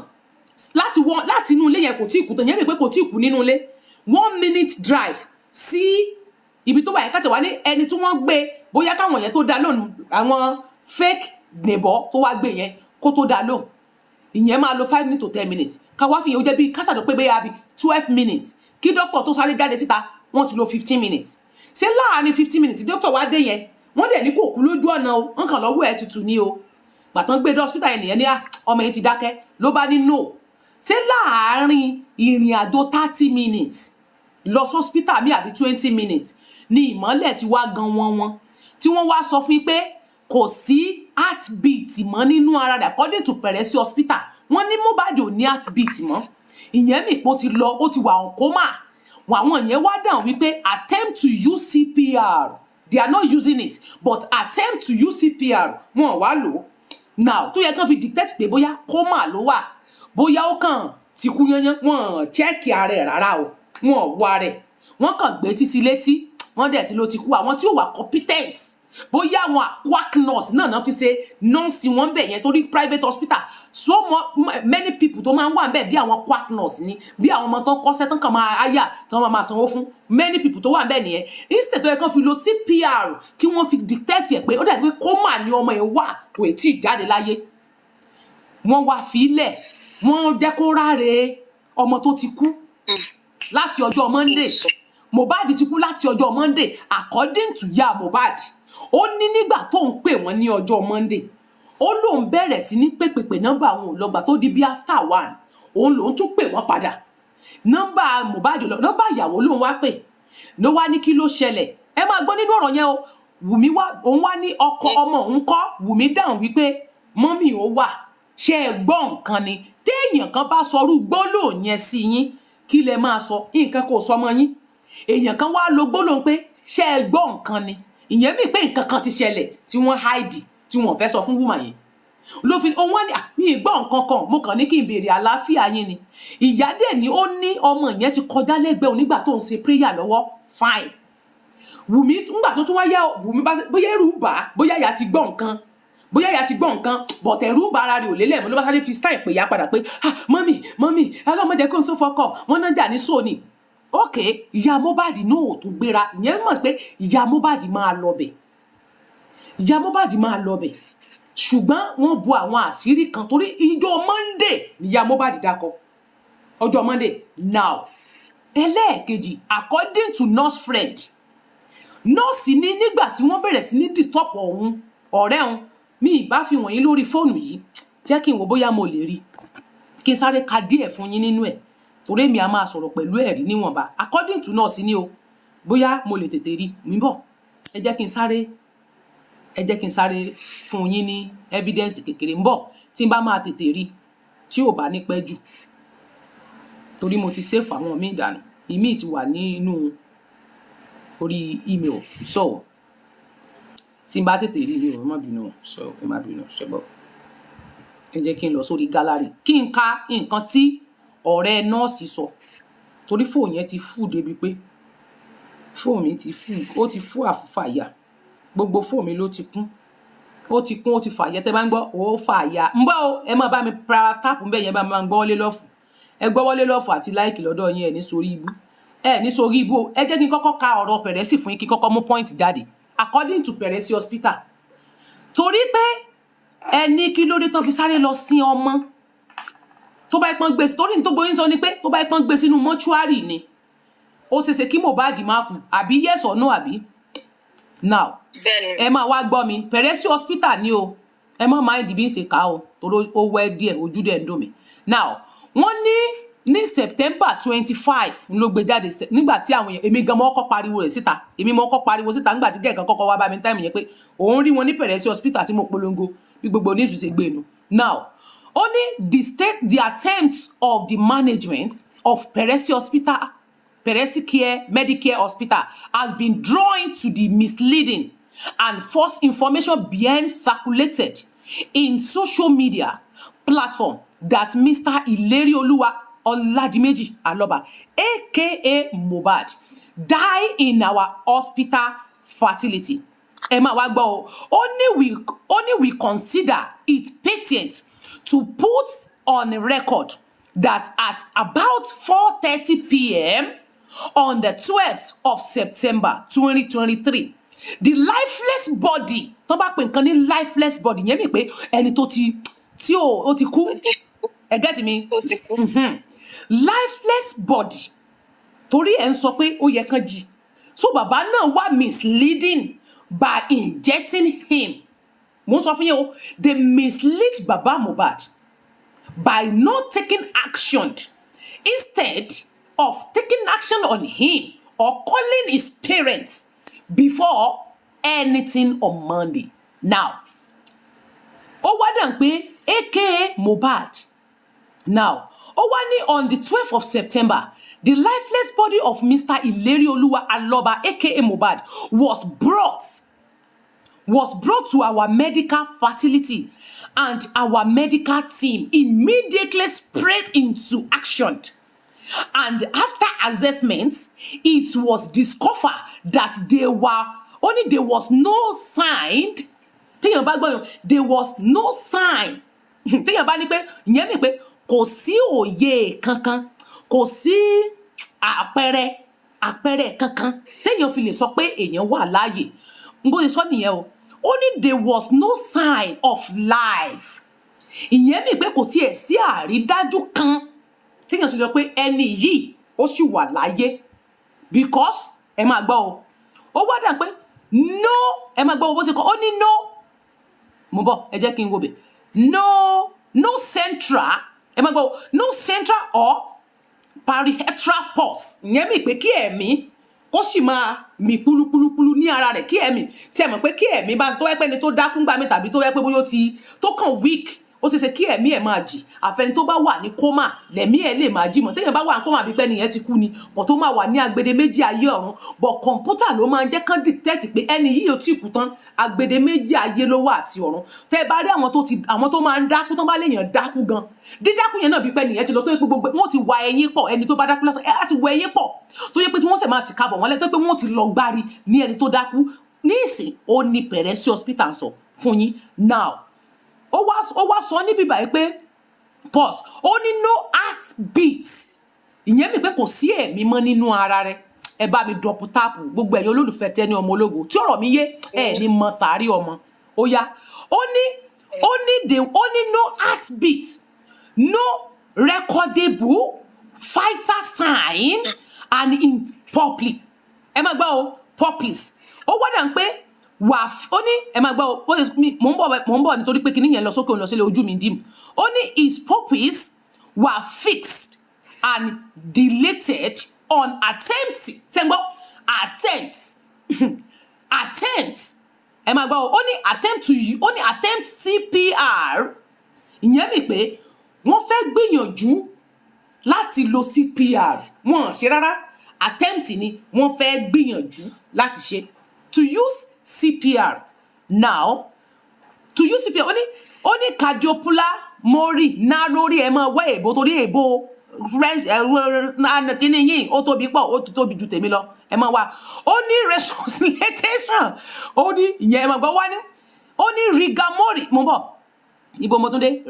láti inú ilé yẹn kò tí ì kú tó ìyẹn mi pé kò tí ì kú nínú ilé 1 minute drive sí ibi tó wà yẹn káàtì wá ní ẹni tí wọ́n gbé bóyá káwọn yẹn tó dá lóhùn àwọn fake neighbor tó wá gbé yẹn kó tó dá lóhùn ìyẹn máa lo 5 minutes to 10 minutes ká wá fi yẹn ó jẹ́ bí kásàdọ̀ pé bẹ́ẹ̀ bí 12 minutes kí dókítà tó sáré jáde síta wọ́n ti lo 15 minutes ṣé láàárín 15 minutes dókítà wá dé yẹn wọ́n dẹ̀ ní kò kú lójú ọ̀nà o wọ́n kàn lọ́wọ́ ẹ̀ tutù ní o gbàtàn gbé dé hospital yẹn nìyẹn ní ọmọ yẹn ti dákẹ́ ló bá ní no ṣé láàárín ìrìn àjò 30 minutes lọ sí hospital mi àbí 20 minutes ní ìmọ́lẹ̀ tí wá gan wọn tí wọ́n wá sọ fún pé kò sí heartbeat mọ́ nínú ara rẹ̀ according to Pẹ̀rẹ́sì hospital wọ́n ní Mohbad ò ní heartbeat mọ́ ìyẹn mi pé ó ti lọ ó ti wà on coma àwọn yẹn wá dáhùn wípé attempt to use CPR they are not using it but attempt to use CPR wọn wá lò now tó yẹ kán fi detect pé bóyá coma ló wà bóyá ó kàn ti kú yanyan wọn check ara ẹ̀ rárá o wọn wo ara ẹ̀ wọ́n kàn gbé títí létí wọ́n dẹ̀ ti ló ti kú àwọn tí ó wà competent bóyá àwọn quack nurse náà fi ṣe nọ́ọ̀sì wọn bẹ̀ yẹn torí private hospital so many people tó máa ń wà bẹ́ẹ̀ bí àwọn quack nurse ni bí àwọn ọmọ tó kọ́ṣẹ́ tán kàn máa áyà tán máa sanwó fún many people tó wà bẹ́ẹ̀ nìyẹn instead tó yẹ kán fi lo CPR kí wọ́n fi dictate ẹ̀ pé ó dàbí pé coma ni ọmọ yẹn wà kò tí ì jáde láyé wọ́n wá fílẹ̀ wọ́n dẹ́kóráre ọmọ tó ti kú láti ọjọ́ Monday Mohbad ti kú láti ọjọ́ Monday according to ya Mohbad ó ní nígbà tó ń pè wọ́n ní ọjọ́ Monday ó lóun bẹ̀rẹ̀ sí ní pèpèpè nọ́mbà àwọn òlọ́gbà tó di bí after 1 òun lòun tún pè wọ́n padà nọ́mbà Mohbad lọ nọ́mbà ìyàwó lòun wá pè ló wá ní kí ló ṣẹlẹ̀ ẹ máa gbọ́ nínú ọ̀rọ̀ yẹn o Wùmí wá òun wá ní ọkọ ọmọ òun kọ́ Wùmí dáhùn wípé mọ́mì ó wà ṣe é gbọ́ nǹkan ni téèyàn kan bá sọrú gbólóhùn yẹn sí yín kí lẹ máa sọ nǹkan kò sọ mọ́ yín èèyàn kan wá lo gbólóhùn pé ṣe é gbọ́ nǹkan ni ìyẹn mi pé nǹkan kan ti ṣẹlẹ̀ tí wọ́n hide tí wọ́n fẹ́ sọ fún wúmà yẹn ló fi ohun wá ní mi ì gbọ́ nǹkan kan mo kàn ní kí n béèrè àlàáfíà yín ni ìyá dẹ̀ ni ó ní ọmọ yẹn ti kọjá lẹ́gbẹ̀ẹ́ òun nígbà tó ń ṣe prayer lọ́wọ́ fine Wùmí nígbà tó tún wá yá Wùmí bóyá ẹrù bà á bóyá ìyá ti gbọ́ nǹkan bọ̀tẹ̀ ẹrù bà ara rẹ̀ ò lélẹ̀ mo ló bá sáré fi style pè ya padà pé mọ́mì ẹlọ́mọdé kó n sọ fọkọ̀ wọ́n náà jà ní sóòní ok ìyá Mohbad náà ò tún gbéra ìyẹn mọ̀ pé ìyá Mohbad máa lọ bẹ̀ ṣùgbọ́n wọ́n bu àwọn àṣírí kan torí ìjọ Monday ìyá Mohbad dákọ̀ ọjọ́ Monday now ẹlẹ́ẹ̀kejì according to nurse friend nọ́ọ̀sì ní nígbà tí wọ́n bẹ̀rẹ̀ sí ní disturb ọ̀rẹ́ òun mi ìbá fi wọ̀nyí lórí fóònù yìí jẹ́ kí n wò bóyá mo lè rí kí n sáré ka díẹ̀ fún yín nínú ẹ̀ torí mi a máa sọ̀rọ̀ pẹ̀lú ẹ̀rí níwọ̀nba according to nọ́ọ̀sì ní o bóyá mo lè tètè rí mi bọ̀ ẹ jẹ́ kí n sáré fún yín ní evidence kékeré ń bọ̀ tí n bá máa tètè rí tí ò bá ní pẹ́ jù torí mo ti save àwọn míì dànù ìmíì ti wà nínú orí email so tí n bá tètè rí mi ò má bínú so ẹ má bínú ṣẹgbọ́ ẹ jẹ́ kí n lọ sórí gallery kí n ka nǹkan tí ọ̀rẹ́ nọ́ọ̀sì sọ torí fóònù yẹn ti fú débi pé fóònù mi ti fú ó ti fú àfúfàyà gbogbo fóònù mi ló ti kún ó ti fàyà tẹ́ bá ń gbọ́ ó fàyà ń bọ́ o ẹ má bá mi para táàpù ńbẹ̀ yẹn bá máa ń gbọ́ wọlé lọ́fù ẹ gbọ́ wọlé lọ́fù àti láìkì lọ́dọ̀ yín ẹ ní sórí ibú o ẹ jẹ́ kí n kọ́kọ́ ka ọ̀rọ̀ Pẹ̀rẹ́sì fún yín kí kọ́kọ́ mú point jáde according to Pẹ̀rẹ́sì hospital torí pé ẹni kí ló dé tán fi sáré lọ sin ọmọ tó bá ipọn gbé torí ní tó gbóyún sọ ni pé tó bá ipọn gbé sínú mọ́ṣúárì ni ó ṣeéṣe kí Mohbad máa kú àbí yes or no àbí now ẹ máa wá gbọ́ mi Pẹ̀rẹ́sì hospital ni o ẹ má máa ìdìbí ṣe ká o torí ó wẹ́ díẹ̀ ojú dẹ̀ ń dùn mí now wọ́n ní ní September 25 ló gbé jáde nígbà tí àwọn èèyàn èmi gan mọ́ kọ́ pariwo rẹ̀ síta èmi mọ́ kọ́ pariwo síta nígbà tí gẹ̀ẹ́kan kọ́kọ́ wá bá mi táìmù yẹn pé òun rí wọn ní Pẹ̀rẹ́sì hospital tí mo polongo bí gbogbo ní ìtúsẹ̀ gbé nu. Now only the attempt of the management of Pẹ̀rẹ́sì hospital, Pẹ̀rẹ́sì care Medicare hospital has been drawn to the misleading and false information being circulated in social media platform that Mr. Ilerioluwa Oladimeji Aloba, aka Mohbad, died in our hospital facility. Emma Wagbo, only we consider it patent to put on record that at about 4:30 p.m. on the 12th of September 2023, the lifeless body, tó bá pè nǹkan ní lifeless body, yẹn mi pé ẹni tó ti kú, ẹ get me? Lifeless body, torí ẹ̀ ń sọ pé ó yẹ kán jí. So bàbá náà wá misleading by injecting him. Mo sọ fún yín o, they mislead Baba Mohbad by not taking action. Instead of taking action on him or calling his parents before anything on Monday. Now, ó wá dàn pé aka Mohbad. Now, ó wá ní on the 12th of September, the lifeless body of Mr. Ilerioluwa Aloba, aka Mohbad, was brought to our medical facility, and our medical team immediately sprang into action. And after assessments, it was discovered that there was no sign. There was no sign. Ìyẹn mi pé kò sí òye kankan, kò sí àpẹẹrẹ kankan téèyàn fi lè sọ pé èèyàn wà láàyè. Ngo sọ nìyẹn o. Only there was no sign of life. Ìyẹn mi pé kò tiẹ̀ sí àrídájú kan téèyàn sì lọ pé ẹni yìí ó sì wà láyé, because ẹ máa gbọ́ o, ó wá dà pé no, ẹ máa gbọ́ o bó ṣe kọ́, ó ní no, mo bọ̀ ẹ jẹ́ kí n wo bẹ̀, no central, ẹ máa gbọ́ o, no central or perihetral pulse. Ìyẹn mi pé kí ẹ̀mí ó sì máa mì kúlúkúlúkúlú ní ara rẹ̀, kí ẹ̀mí ṣe mọ̀ pé kí ẹ̀mí bá tó wẹ́ pé ẹni tó dákún gbà mí tàbí tó wẹ́ pé bóyá tó kàn weak, ó ṣe ṣe kí ẹ̀mí ẹ̀ máa jì. Àfẹni tó bá wà ní kómà lẹ̀mí ẹ̀ lè máa jí mọ̀. Téèyàn bá wà ní kómà bí pé ẹni yẹn ti kú ni, bọ̀ tó máa wà ní agbede méjì ayé ọ̀run, bọ̀ kọ̀ǹpútà ló máa ń jẹ́ kán detect pé ẹni yìí ò tí kú tán, agbede méjì ayé ló wà àti ọ̀run. Tẹ́ bá rí àwọn tó máa ń dákú tán bá léèyàn dákú gan, dídákú yẹn náà bí pé ẹni yẹn ti lọ tó yẹ pé gbogbo wọ́n ti wa ẹyin pọ̀, ẹni tó bá dákú lásán á ti wa ẹyin pọ̀, tó yẹ pé tí wọ́n sì máa ti kábọ̀ wọ́n lẹ́tọ́ pé wọ́n ti lọ gbárí ní ẹni tó dákú. Ní ìsìn ó ní Pẹ̀rẹ́sì hospital sọ fún yín. Now ó wá sọ níbi báyìí pé pause, ó ní no heartbeat. Ìyẹn mi pé kò sí ẹ̀mí mọ́ nínú ara rẹ̀. Ẹ bá mi dọ̀pù táàpù gbogbo ẹ̀yin olólùfẹ́ Tenny ọmọ ológo tí ọ̀rọ̀ mi yé ẹ̀ ní mọ sàárì ọmọ. Ó yá, ó ní no heartbeat, no recordable vital sign, and in public. Ẹ máa gbọ́ o, puppies. Ó wá dà ń pé ó ní ẹ máa gbọ́ ó mò ń bọ̀ nítorí pé kíní yẹn lọ sókè òun lọ sílé ojú mi dìm. Ó ní his puppies were fixed and deleted on attempting. Ṣé ń gbọ́? Attempt. Ẹ máa gbọ́ ó ní attempt CPR. Ìyẹn mi pé wọ́n fẹ́ gbìyànjú láti lo CPR. Wọ́n ṣe rárá. Attempt ni wọ́n fẹ́ gbìyànjú láti ṣe. To use CPR. Now, to use CPR, ó ní cardiopulmonary náà lórí ẹ máa wá èbó torí èbó French kíní yìí ó tóbi pọ̀, ó tóbi ju tèmi lọ, ẹ máa wá. Ó ní resuscitation, ó ní ìyẹn ẹ máa gbọ́ wá ní. Ó ní rigamori, mo bọ̀ ibo mo tún dé,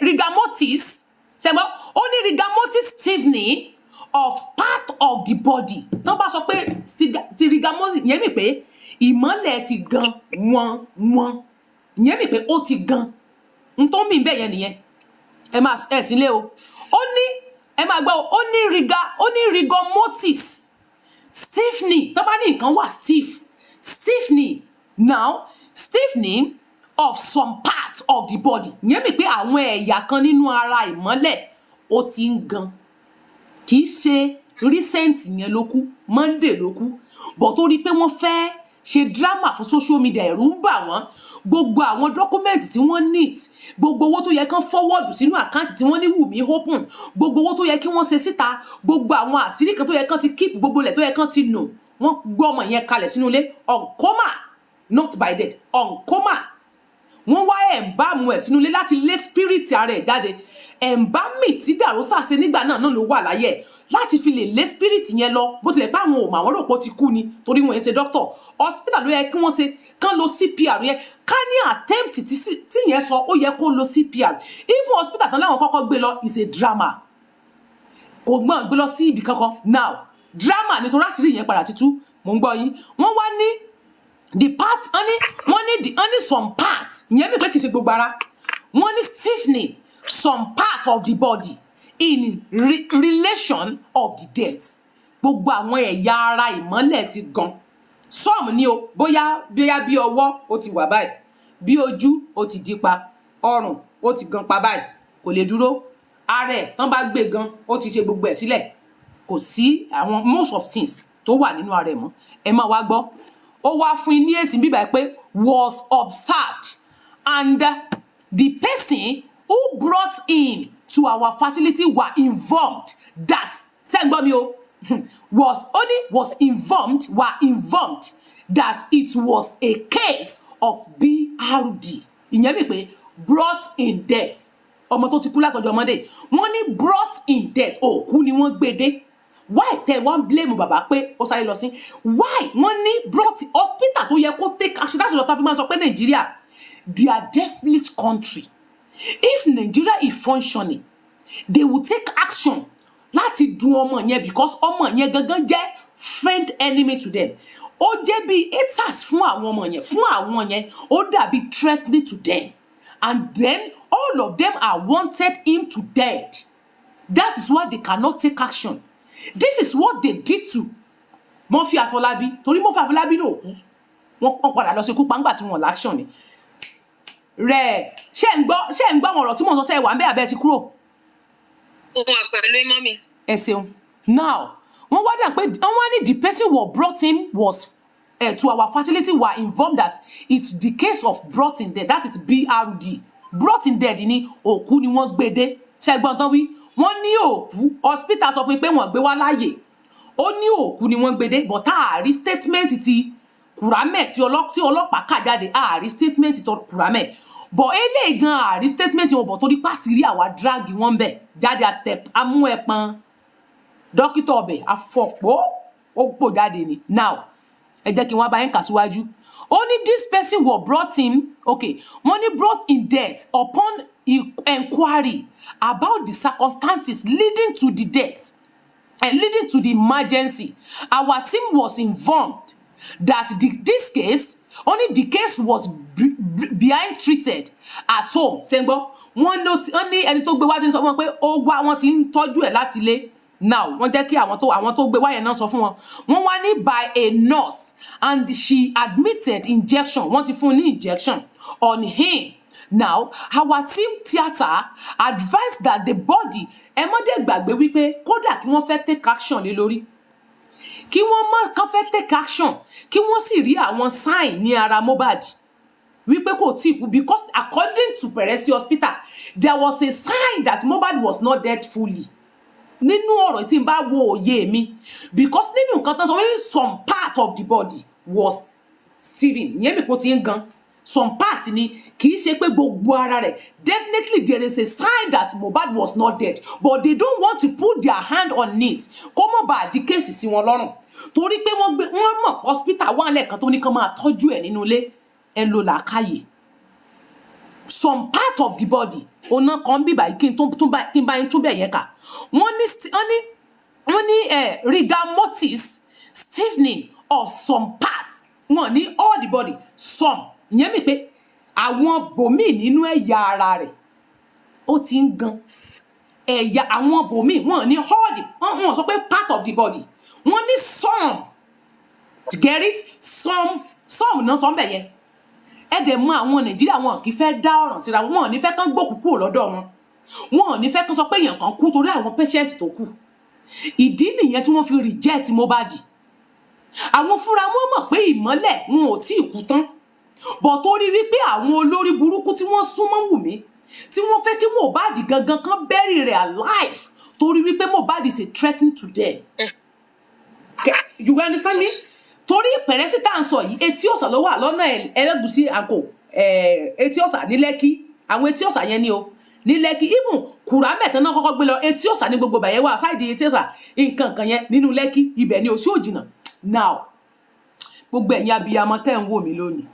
rigamotis, ṣẹ́gbọ́n, ó ní rigamotis stiffening of part of the body. Tán bá sọ pé ti rigamosis, ìyẹn mi pé ìmọ́lẹ̀ ti gan wọ́n, ìyẹn mi pé ó ti gan, n tó mì bẹ́ẹ̀ yẹn nìyẹn. Ẹ máa sílé o. Ó ní ẹ máa gbọ́ ó ní rigomotis stiffening. Tán bá ní nǹkan wà stiffening. Now stiffening of some parts of the body. Ìyẹn mi pé àwọn ẹ̀yà kan nínú ara ìmọ́lẹ̀ ó ti ń gan. kì í ṣe recent yẹn ló kú Monday ló kú but tó rí pé wọ́n fẹ́ ṣe drama fún social media ẹ̀rù ń bà wọ́n gbogbo àwọn dọ́kúmẹ́ǹtì tí wọ́n need gbogbo owó tó yẹ kán forward sínú àkáǹtì tí wọ́n ní Wùmí open gbogbo owó tó yẹ kí wọ́n ṣe síta gbogbo àwọn àṣírí kan tó yẹ kán ti keep gbogbo ilẹ̀ tó yẹ kán ti nù wọ́n gbọ́ ọmọ yẹn kalẹ̀ sínú ilé on coma not by dead on coma wọ́n wá ẹ̀ǹbámu ẹ̀ sínú ilé láti lé spirit ara ẹ̀ jáde ẹ̀ǹbámì tí Dàrósà ṣe nígbà náà ló wà láyé ẹ̀ láti fi lè lé spirit yẹn lọ bó tilẹ̀ pé àwọn ò mà wọ́n rò pé ó ti kú ni torí wọ́n yẹn ṣe doctor hospital ló yẹ kí wọ́n ṣe kán lo CPR yẹn ká ní attempt tí yẹn sọ ó yẹ kó lo CPR even hospital kan láwọn kọ́kọ́ gbé lọ is a drama kò gbọ́n gbé lọ sí ibì kankan now drama nítorí àṣírí yẹn padà títú mò ń gbọ́ yín wọ́n wá ní the part wọ́n ní some part ìyẹn mi pé kì í ṣe gbogbo ara wọ́n ní stiffening some part of the body in relation of the death gbogbo àwọn ẹ̀yà ara ìmọ́lẹ̀ ti gan some ni o bóyá bí ọwọ́ ó ti wà báyìí bí ojú ó ti di pa ọrùn ó ti gan pa báyìí kò lè dúró ara ẹ̀ tán bá gbé gan ó ti ṣe gbogbo ẹ̀ sílẹ̀ kò sí àwọn most of things tó wà nínú ara ẹ̀ mọ́ ẹ máa wá gbọ́ ó wá fún ní èsì bíbá pé was observed and the person who brought him to our fertility were informed that were informed that it was a case of BRD ìyẹn mi pé brought in death ọmọ tó ti kú látọjọ́ Monday wọ́n ní brought in death òkú ni wọ́n gbé dé why tẹ wọ́n blame bàbá pé ó sáré lọ sí why wọ́n ní brought hospital tó yẹ kó take action that's what fi máa sọ pé Nàìjíríà their devilish country if Nigeria is functioning they will take action láti dun ọmọ yẹn because ọmọ yẹn gangan jẹ́ friend enemy to them ó jẹ́ bí haters fún àwọn ọmọ yẹn ó dàbí threatening to them and then all of them are wanted him to death that is why they cannot take action this is what they did to Murphy Afolabi torí Murphy Afolabi ló kú wọ́n padà lọ ṣekú pa ńgbà tí wọ́n l'action ni rẹ̀ ṣé ń gbọ́ àwọn ọ̀rọ̀ tí mo sọ sẹ́ wà ń bẹ́ abẹ́ ti kúrò ó wà pẹ̀lú mọ́mì ẹ ṣeun now wọ́n wá dà pé wọ́n ní the person who brought him was to our fertility were informed that it's the case of brought in dead that is BRD brought in dead ni òkú ni wọ́n gbé dé ṣé gbọ́n tán wí wọ́n ní òkú hospital sọ pé wọ́n gbé wá láàyè ó ní òkú ni wọ́n gbé dé but àárí statement ti Kùrámẹ̀ tí ọlọ́pàá kà jáde àárí statement tó Kùrámẹ̀ but eléyìí gan àárí statement wọn bọ̀ torí pàtì rí àwa drag wọn bẹ̀ jáde amú ẹpọn dókítà ọbẹ̀ afọ̀pọ̀ ó pò jáde ni now ẹ jẹ́ kí wọ́n bá yín kà síwájú ó ní this person was brought him okay wọ́n ní brought in death upon inquiry about the circumstances leading to the death and leading to the emergency our team was informed that this case only the case was being treated at home sẹ́ńgbọ́ wọ́n ní ẹni tó gbé wá ti ń sọ fún wọn pé ó wá wọn ti ń tọ́jú ẹ̀ láti ilé now wọ́n jẹ́ kí àwọn tó gbé wá yẹn náà sọ fún wọn wọ́n wá ní by a nurse and she admitted injection wọ́n ti fún ní injection on him now our team theatre advised that the body ẹ mọ́ dé gbàgbé wípé kódà kí wọ́n fẹ́ take action lé lórí kí wọ́n mọ̀ kán fẹ́ take action kí wọ́n sì rí àwọn sign ní ara Mohbad wípé kò tí kú because according to Peresi hospital there was a sign that Mohbad was not dead fully nínú ọ̀rọ̀ tí n bá wo òye mi because nínú nǹkan tán sọ wọ́n ní some part of the body was steven ìyẹn mi kò ti ń gan some part ni kì í ṣe pé gbogbo ara rẹ̀ definitely there is a sign that Mohbad was not dead but they don't want to put their hand on it kó mọ̀ bá di kéèsì sí wọn lọ́rùn torí pé wọ́n mọ̀ hospital wà lẹ́ẹ̀kan tó ní kán máa tọ́jú ẹ̀ nínú ilé ẹ lò làákàyè some part of the body ọ̀nà kan bí báyìí kí n bá yín tún bẹ̀ yẹn kà wọ́n ní rigor mortis stiffening of some parts wọ́n ní all the body some ìyẹn mi pé àwọn bòmíì nínú ẹ̀yà ara rẹ̀ ó ti ń gan ẹ̀yà àwọn bòmíì wọ́n ní all wọ́n sọ pé part of the body wọ́n ní some to get it some náà sọ bẹ̀ yẹn ẹ̀dẹ̀ mọ àwọn Nàìjíríà wọn kì í fẹ́ dá ọ̀ràn síra wọn ò ní fẹ́ kán gbòkú kúrò lọ́dọ̀ wọn ò ní fẹ́ kán sọ pé èèyàn kan kú torí àwọn patient tó kù ìdí nìyẹn tí wọ́n fi reject Mohbad. Àwọn fúnra wọn mọ̀ pé ìmọ́lẹ̀ wọn ò tí ì kú tán, bọ̀ torí wípé àwọn olórí burúkú tí wọ́n súnmọ́ Wùmí tí wọ́n fẹ́ kí Mohbad gangan kan bury rẹ̀ alive, torí wípé Mohbad is a threatening to them. You understand me? Torí pẹ̀rẹ́sì tá à ń sọ yìí, Etí Ọ̀sà ló wà lọ́nà Ẹlẹ́gùṣí àkó, Etí Ọ̀sà ní Lẹ́kí, àwọn Etí Ọ̀sà yẹn ni o ní Lẹ́kí, even Kùrá mẹ́tàn náà kọ́kọ́ gbé lọ Etí Ọ̀sà ní gbogbo bàyẹ̀ wà sáìdì Etí Ọ̀sà nǹkan kan yẹn nínú Lẹ́kí, ibẹ̀ ni o sí òjìnà. Now gbogbo ẹ̀yin abiyamọ tẹ́ ń wò mí lónìí,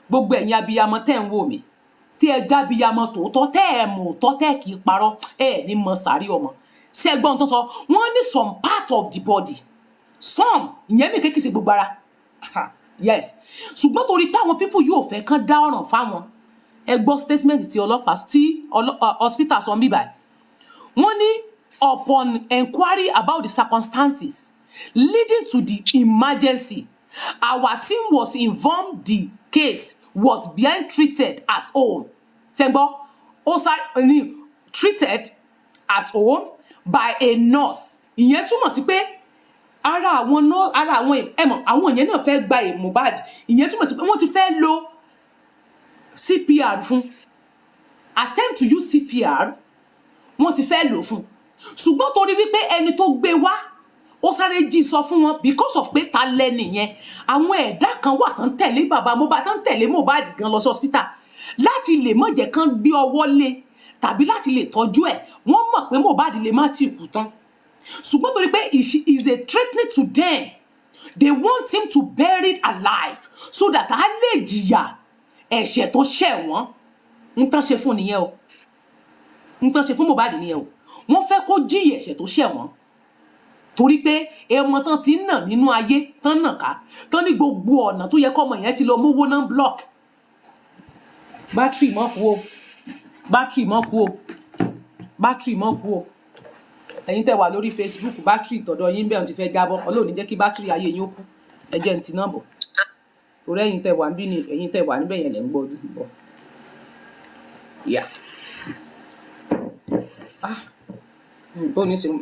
gbogbo ẹ̀yin abiyamọ tẹ́ ń wò mí, tí ẹ já abiyamọ tòótọ́ tẹ́ ẹ mọ̀ tọ́ tẹ́ kì í parọ́, ẹ ní mọ sàárì ọmọ. Ṣé ẹgbọ́n tó sọ wọ́n ní some part of the body, some ìyẹn mi kékeré sí gbogbo ara. Yes, ṣùgbọ́n torí pé àwọn people yóò fẹ́ kán dá ọ̀ràn fáwọn, ẹ gbọ́ statement tí ọlọ́pàá tí hospital sọ mí báyìí. Wọ́n ní upon enquiry about the circumstances leading to the emergency, our team was informed the case was being treated at home. Ṣẹ́gbọ́, ó treated at home by a nurse. Ìyẹn túmọ̀ sí pé ara àwọn ẹ̀mọ̀ àwọn ìyẹn náà fẹ́ gba Mohbad. Ìyẹn túmọ̀ sí pé wọ́n ti fẹ́ lo CPR fún, attempt to use CPR, wọ́n ti fẹ́ lò fún. Ṣùgbọ́n torí wípé ẹni tó gbé wá ó sáré jí sọ fún wọn because of pé ta lẹ́ni yẹn, àwọn ẹ̀dá kan wà tán tẹ̀lé bàbá Mohbad, tán tẹ̀lé Mohbad gan lọ sí hospital láti lè má jẹ́ kán gbé ọwọ́ lé tàbí láti lè tọ́jú ẹ̀. Wọ́n mọ̀ pé Mohbad lè má ti kú tán, ṣùgbọ́n torí pé is a threatening to them, they want him to bury it alive so that a lè jìyà ẹ̀ṣẹ̀ tó ṣẹ̀ wọ́n. ń tán ṣe fún nìyẹn o, ń tán ṣe fún Mohbad nìyẹn o. Wọ́n fẹ́ kó jìyà ẹ̀ṣẹ̀ tó ṣẹ̀ wọ́n, torí pé ẹmọ tán ti ń nà nínú ayé tán nà ká tán ní gbogbo ọ̀nà tó yẹ kọ́mọ yẹn ti lọ mówó náà block. Bátìrì mọ́ kú o, bátìrì mọ́ kú o, bátìrì mọ́ kú o. Ẹ̀yin tẹ́ wà lórí Facebook, bátìrì tọ̀dọ̀ yín bẹ́ẹ̀ ti fẹ́ jábọ́, Ọlọ́run ní jẹ́ kí bátìrì ayé yín ó kú. Ẹ jẹ́ ń ti náà bọ̀, torí ẹ̀yin tẹ́ wà níbí ni ẹ̀yin tẹ́ wà níbẹ̀ yẹn lẹ́ ń gbọ́jú bọ̀.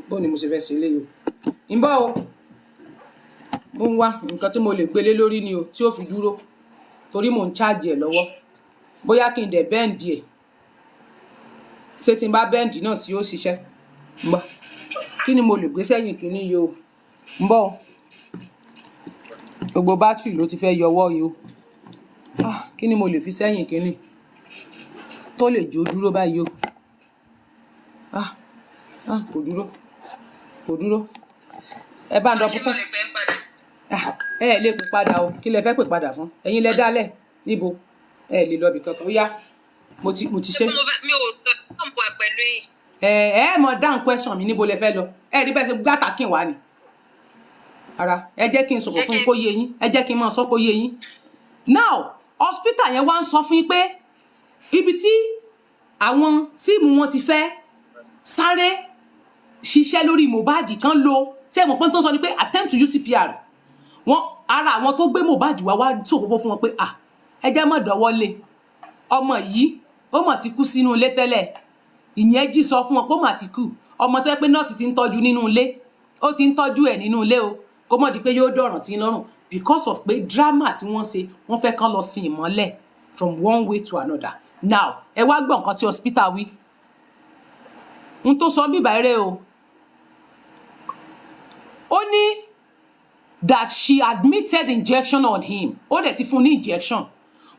Bó ni mo ṣe fẹ́ ṣe eléyìí o. Ń bọ̀ o, mo ń wá nǹkan tí mo lè gbélé lórí ni o tí ó fi dúró, torí mò ń charge ẹ̀ lọ́wọ́. Bóyá kí n dẹ̀ bẹ́ǹdì ẹ̀, ṣé tí n bá bẹ́ǹdì náà sí ó ṣiṣẹ́. Ń bọ̀, kí ni mo lè gbé sẹ́yìn kìíní yìí o. Ń bọ̀ o, gbogbo bátìrì ló ti fẹ́ yọwọ́ yìí o. Kí ni mo lè fi sẹ́yìn kìíní tó lè jó dúró báyìí o. Kò dúró, kò dúró. Ẹ bá ń dọ̀ púpọ̀. Ẹ lè pè padà o, kí lẹ fẹ́ pè padà fún? Ẹ̀yin lẹ dálẹ̀ níbo? Ẹ lè lọ bì kankan. Ó yá, mo ti ṣe. Mi ò mọ̀ pẹ̀lú yín. Ẹ mọ̀ dáhùn question mi níbo lẹ fẹ́ lọ. Ẹ rí bẹ́ẹ̀ ṣe gbàtà kí n wá ni. Ara ẹ jẹ́ kí n sọ̀rọ̀ fún yín kó yé yín, ẹ jẹ́ kí n máa sọ kó yé yín. Now hospital yẹn wá ń sọ fún yín pé ibi tí àwọn tíìmù wọn ti fẹ́ sáré ṣiṣẹ́ lórí Mohbad kan lo, ṣé mo pọ́n tó sọ ni pé attempt to use CPR. Wọ́n ara àwọn tó gbé Mohbad wá sòfófó fún wọn pé ẹ jẹ́ mọ̀ dọ́wọ́ lé ọmọ yìí, ó mọ̀ ti kú sínú ilé tẹ́lẹ̀. Ìyẹn jí sọ fún wọn pé ó mọ̀ ti kú, ọmọ tó yẹ pé nọ́ọ̀sì ti ń tọ́jú nínú ilé, ó ti ń tọ́jú ẹ̀ nínú ilé o, kó mọ̀ di pé yóò dọ̀ràn sí lọ́rùn because of pé drama tí wọ́n ṣe, wọ́n fẹ́ kán lọ sin ìmọ́lẹ̀ from one way to another. Now ẹ wá gbọ́ nǹkan tí hospital wí. N tó sọ bíbá eré o, ó ní that she admitted injection on him, ó dẹ̀ ti fún ní injection.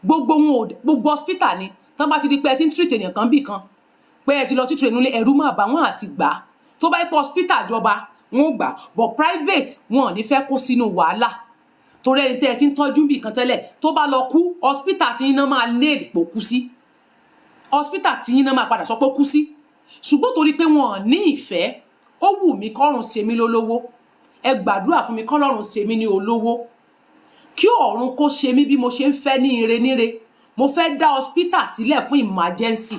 Gbogbo hospital ni tán bá ti di pé ẹ ti ń treat ènìyàn kan bí kan pé ẹ ti lọ treat nínú ilé, ẹ̀rù máa bà wọ́n àti gbà. Tó bá yẹ pé hospital ìjọba wọn ò gbà, but private wọn ò ní fẹ́ kó sínú wàhálà, torí ẹni tẹ́ ẹ ti ń tọ́jú bí kan tẹ́lẹ̀ tó bá lọ kú, hospital tí yín náà máa lé èpò kú sí, hospital tí yín náà máa padà sọ pé kú sí. Ṣùgbọ́n torí pé wọn ò ní ìfẹ́, ó wù mí kọ́run ṣe mí lólówó, ẹ gbàdúrà fún mi kọ́lọ́run ṣe mí ní olówó, kí ọ̀run kó ṣe mí bí mo ṣe ń fẹ́ ní ire níre. Mo fẹ́ dá hospital sílẹ̀ fún emergency,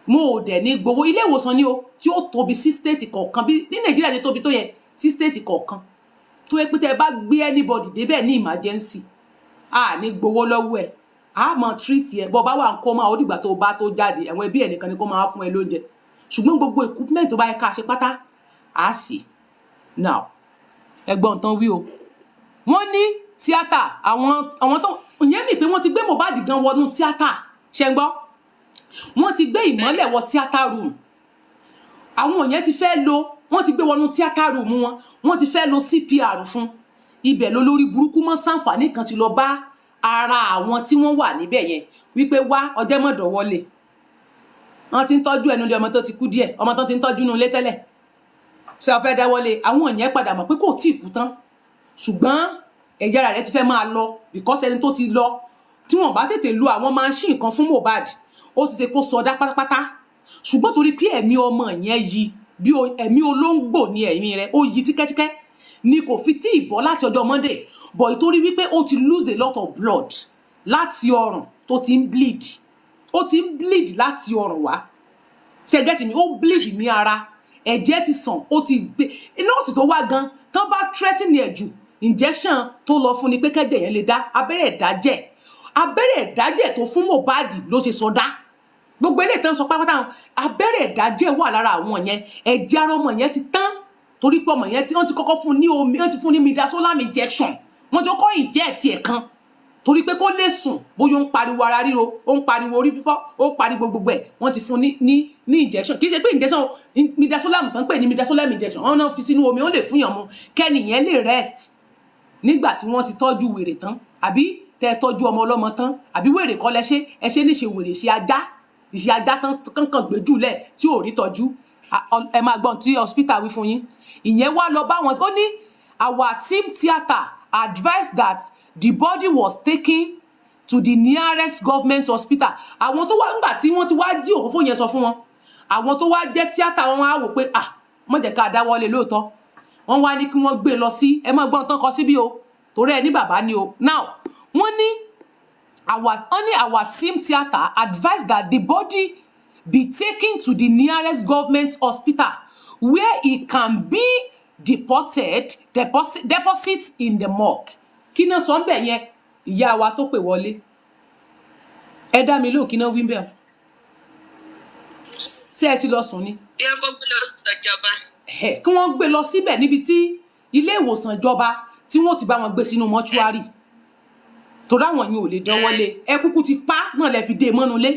mo ò dẹ̀ ní gbowó. Ilé ìwòsàn ni o tí ó tóbi sí state kọ̀ọ̀kan, bí ní Nàìjíríà ti tóbi tó yẹn, sí state kọ̀ọ̀kan, tó yẹ pé tẹ́ bá gbé anybody débẹ̀ ní emergency, ní gbowó lọ́wọ́ ẹ̀, mọ̀ treat ẹ̀. Bọ́ bá wà ń kó máa ó dìgbà tó bá tó jáde, àwọn ẹbí ẹ̀ nìkan ni kó máa fún ẹ lóúnjẹ. Ṣùgbọ́n gbogbo equipment tó bá yẹ ká ṣe pátá á sì. Now ẹ̀gbọ́n tán wí o, wọ́n ní tíátà àwọn tó ìyẹn mi pé wọ́n ti gbé Mohbad gan wọnú tíátà, ṣe ń gbọ́, wọ́n ti gbé ìmọ́lẹ̀ wọ tíátà room, àwọn yẹn ti fẹ́ lo, wọ́n ti gbé wọnú tíátà room wọ́n ti fẹ́ lo CPR fún, ibẹ̀ ló lórí burúkú mọ́ sàǹfààní kan ti lọ bá ara àwọn tí wọ́n wà níbẹ̀ yẹn wípé wá ọjẹ́ mọ̀dọ̀ wọlé, wọ́n ti ń tọ́jú ẹnu lé ọmọ tó ti kú díẹ̀, ọmọ tó ti ń tọ́jú nulé tẹ́lẹ̀, ṣé ọ fẹ́ dáwọ́lé, àwọn yẹn padà mọ̀ pé kò tí ì kú tán, ṣùgbọ́n ẹ̀yà ara rẹ̀ ti fẹ́ máa lọ because ẹni tó ti lọ tí wọ́n bá tètè lo àwọn machine kan fún Mohbad ó sì ṣe kó sọdá pátápátá, ṣùgbọ́n torí pé ẹ̀mí ọmọ yẹn yí bí ẹ̀mí olóńgbò ní ẹ̀mí rẹ̀ ó yí tíkẹ́tíkẹ́ ni kò fi tí ì bọ́ láti ọjọ́ Monday, but ìtorí wípé ó ti lose a lot of blood láti ọrùn tó ti ń bleed, ó ti ń bleed láti ọrùn wá, ṣe get me, ó bleed ní ara, ẹ̀jẹ̀ ti sàn, ó ti gbé nọ́ọ̀sì tó wá gan tán bá threaten ẹ̀ jù injection tó lọ fún ni pé kẹ́jẹ̀ yẹn lè dá abẹ́rẹ́ ìdájẹ̀ tó fún Mohbad ló ṣe sọdá, gbogbo eléyìí tán sọ pápátá abẹ́rẹ́ ìdájẹ̀ wà lára àwọn yẹn, ẹ̀jẹ̀ ara ọmọ yẹn ti tán torí pé ọmọ yẹn wọ́n ti kọ́kọ́ fún ní omi, wọ́n ti fún ní midazolam injection, wọ́n ti kọ́ inject ẹ̀ kan torí pé kó lè sùn, bóyá ó ń pariwo ara ríro, ó ń pariwo orí fífọ́, ó ń pariwo gbogbo ẹ̀, wọ́n ti fún ní injection, kì í ṣe pé injection midazolam tán pè ní midazolam injection, wọ́n náà fi sínú omi, ó lè fún yàn mu kẹ́nìyẹn lè rest nígbà tí wọ́n ti tọ́jú wèrè tán, àbí tẹ́ tọ́jú ọmọ ọlọ́mọ tán, àbí wèrè kọ́ lẹ́ṣẹ́ ẹṣẹ́ níṣe wèrè ṣe ajá, ìṣe ajá tán kankan gbẹdúlẹ̀ tí ò rí tọ́jú, ẹ máa gbọ́n tí hospital wí fún yín, ìyẹn wá lọ bá wọn, ó ní our team theatre advised that the body was taken to the nearest government hospital. Àwọn tó wá ńgbà tí wọ́n ti wá jí òfófó yẹn sọ fún wọn, àwọn tó wá jẹ́ tíátà wọn wá wò pé mọ̀ jẹ́ ká dáwọ́lé lóòótọ́, wọ́n wá ní kí wọ́n gbé lọ sí, ẹ má gbọ́n tán kọ síbí o torí ẹ ní bàbá ni o. Now wọ́n ní our team theatre advised that the body be taken to the nearest government hospital where it can be deposit in the morgue. Kí náà sọ ń bẹ̀ yẹn ìyá wa tó pè wọlé, ẹ dá mi lóhùn kí náà wí ń bẹ̀ ṣé ẹ ti lọ sùn ni. bí ẹ kó gbé lọ sí ìjọba. Kí wọ́n gbé lọ síbẹ̀ níbi tí ilé ìwòsàn ìjọba tí wọ́n ti bá wọn gbé sínú mọ́ṣúárì torí àwọn yìí ò lè dánwọ́lé, ẹ kúkú ti pa náà lẹ fi dé mọ́nulé,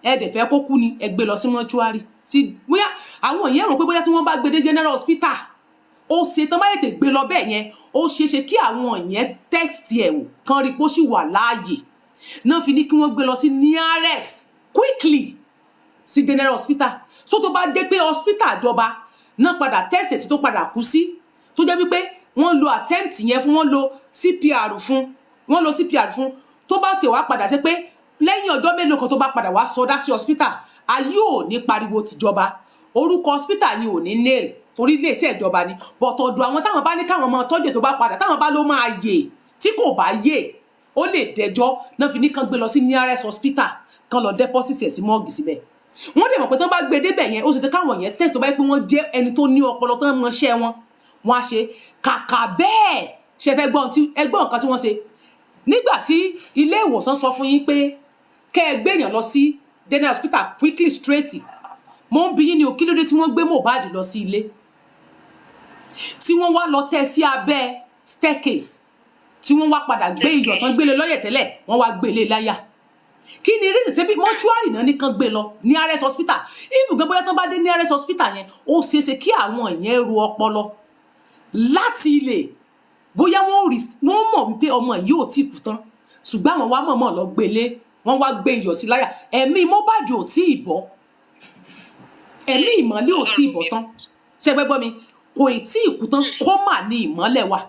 ẹ dẹ̀ fẹ́ kó kú ni ẹ gbé lọ sí mọ́ṣúárì, sí bóyá àwọn yẹn rò pé bóyá tí wọ́n bá gbé dé general hospital ó ṣe tán bá yẹ tè gbé lọ bẹ́ẹ̀ yẹn ó ṣeéṣe kí àwọn yẹn text ẹ̀ wò kán rí pé ó sì wà láàyè náà fi ní kí wọ́n gbé lọ sí nearest quickly sí general hospital, so tó bá dé pé hospital ìjọba náà padà test sí tó padà kú sí tó jẹ́ wípé wọ́n lo attempt yẹn fún, wọ́n lo CPR fún tó bá tẹ̀ wá padà sí pé lẹ́yìn ọjọ́ mélòó kan tó bá padà wá sọdá sí hospital ayé ò ní pariwo tìjọba, orúkọ hospital ni ò ní nail torí ilé iṣẹ́ ìjọba ni, but ọ̀dọ̀ àwọn táwọn bá ní káwọn ọmọ tọ́jú tó bá padà táwọn bá ló máa yè tí kò bá yè ó lè dẹjọ́ náà fi ní kán gbé lọ sí nearest hospital kán lọ deposit ẹ̀ sí mọ́ọ̀gì síbẹ̀. Wọ́n dẹ̀ mọ̀ pé tán bá gbé débẹ̀ yẹn ó ṣe ti káwọn yẹn test tó bá yẹ pé wọ́n jẹ́ ẹni tó ní ọpọlọ tán mọṣẹ́ wọn wọ́n á ṣe kàkà bẹ́ẹ̀ ṣe fẹ́ gbọ́n nǹkan tí wọ́n ṣe nígbà tí ilé ìwòsàn sọ fún yín pé kẹ́ ẹ gbéyàn lọ sí general hospital quickly straight, mo ń bi yín ní o kí ló dé tí wọ́n gbé Mohbad lọ sí ilé tí wọ́n wá lọ tẹ́ sí abẹ́ staircase tí wọ́n wá padà gbé iyọ̀ tán gbélé lọ́yẹ̀ tẹ́lẹ̀ wọ́n wá gbélé láyà, kí ni reason ṣe bí mọ́ṣúárì náà ní kán gbé lọ nearest hospital, even gan bóyá tán bá dé nearest hospital yẹn ó ṣeéṣe kí àwọn yẹn ru ọpọlọ láti ilé bóyá wọ́n mọ̀ wípé ọmọ yìí ò tí kú tán ṣùgbọ́n àwọn wá mọ̀mọ́ lọ gbélé wọ́n wá gbé iyọ̀ sí láyà, ẹ̀mí Mohbad ò tí ì bọ́, ẹ̀mí ìmọ́lẹ̀ ò tí ì bọ́ tán, ṣé gbẹ́gbọ́ mi kò tí ì kú tán kó mà ní ìmọ́lẹ̀ wà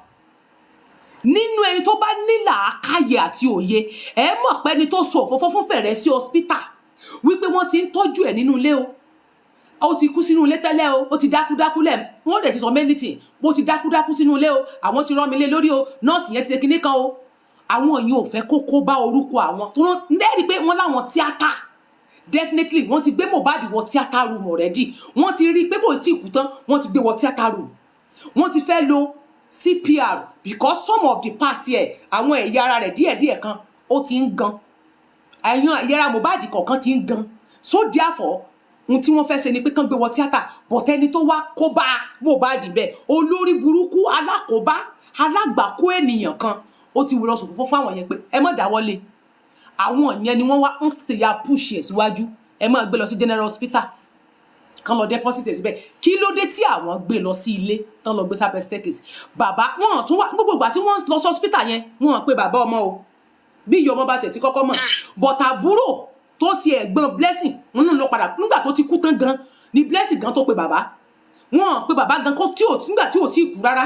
nínú ẹni tó bá ní làákàyè àti òye. Ẹ mọ̀ pé ẹni tó sọ òfófó fún fẹ̀rẹ̀ sí hospital wípé wọ́n ti ń tọ́jú ẹ̀ nínú ilé o, ó ti kú sínú ilé tẹ́lẹ̀ o, ó ti dákúdákú lẹ̀, wọ́n dẹ̀ ti sọ mẹ́lìtì bó ti dákúdákú sínú ilé o, àwọn ti rán mi lé lórí o, nọ́ọ̀sì yẹn ti ṣe kinní kan o, àwọn èèyàn ò fẹ́ kókó bá orúkọ àwọn tó ń dẹ́rìí pé wọ́n láwọn tíátà definitely wọ́n ti gbé Mohbad wọ theatre room already, wọ́n ti rí pé kò tí ì kú tán wọ́n ti gbé wọ theatre room, wọ́n ti fẹ́ lo CPR because some of the parts here àwọn ẹ̀yà ara rẹ̀ díẹ̀díẹ̀ kan ó ti ń gan, ẹ̀yà ara Mohbad kọ̀ọ̀kan ti ń gan, so therefore ohun tí wọ́n fẹ́ ṣe ni pé kán gbé wọ tíátà but ẹni tó wá kó bá Mohbad bẹ́ẹ̀ olórí burúkú alákòóbá alágbàkó ènìyàn kan ó ti wúrọ̀ sòfófó fáwọn yẹn pé ẹ má dáwọ́lé àwọn yẹn ni wọ́n wá ń tètè ya push ẹ̀ síwájú ẹ má gbé lọ sí general hospital kan lọ deposit ẹ̀ síbẹ̀ kí ló dé tí àwọn gbé lọ sí ilé tán lọ gbé sábẹ́ staircase bàbá wọn tún wá gbogbo ìgbà tí wọ́n lọ sí hospital yẹn wọ́n pé bàbá ọmọ o bí ìyá ọmọ bá tẹ̀ tí kọ́kọ́ mọ̀ but àbúrò tó ṣe ẹ̀gbọ́n blessing wọn náà lọ padà nígbà tó ti kú tán gan ni blessing gan tó pe bàbá wọn pe bàbá gan kó tí ò nígbà tí ò tí kú rárá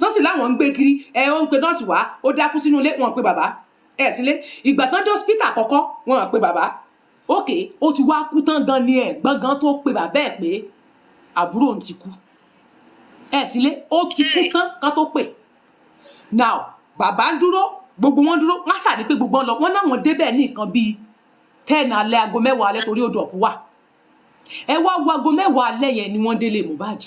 tán sì láwọn ń gbé kiri ẹ ó ń pe nọ́ọ̀sì wá ó dákú sínú ilé wọn pe bàbá ẹ sílé ìgbà tán dé hospital àkọ́kọ́ wọn pe bàbá ókè ó ti wá kú tán gan ni ẹ̀gbọ́n gan tó pe bàbá ẹ̀ pé àbúrò ń ti kú ẹ sílé ó ti kú tán kan tó pè now bàbá ń dúró gbogbo wọn dúró wọn ṣàdí pé gbogbo wọn lọ wọn náà wọn débẹ̀ ní nǹkan bíi 10 alẹ́ aago 10 alẹ́ torí odò ọ̀pù wà ẹ wá wo aago 10 alẹ́ yẹn ni wọ́n délé Mohbad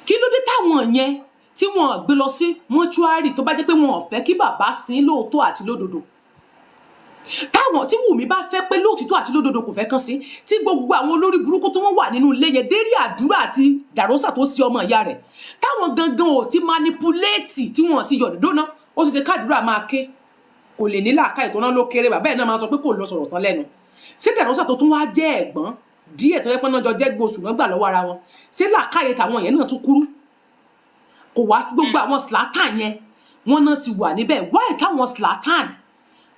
kí ló dé táwọn yẹn tí wọ́n gbé lọ sí mọ́ṣúárì tó bá jẹ́ pé wọn ò fẹ́ kí bàbá sin lóòótọ́ àti lódodo táwọn tí Wùmí bá fẹ́ pé lóòtítọ́ àti lódodo kò fẹ́ kàn sí tí gbogbo àwọn olórí burúkú tí wọ́n wà nínú ilé yẹn dérí àdúrà àti dàrósà tó sí ọmọ ìyá rẹ̀ táwọn gangan ò ti manipulate tí wọ́n ti yọ̀dọ̀dọ̀ náà ó ti ṣe kádùúrà máa ké kò lè ní làákàyè tó náà ló kéré bàbá ẹ̀ náà máa sọ pé kò lọ sọ̀rọ̀ tán lẹ́nu ṣé dàrósà tó tún wá jẹ́ ẹ̀gbọ́n díẹ̀ tó yẹ pé náà jọ jẹ́ gbóṣù náà gbà lọ́wọ́ ara wọn ṣé làákàyè tàwọn yẹn náà tún kúrú kò wá sí gbogbo àwọn Zlatan yẹn wọ́n náà ti wà níbẹ̀ wáyé káwọn Zlatan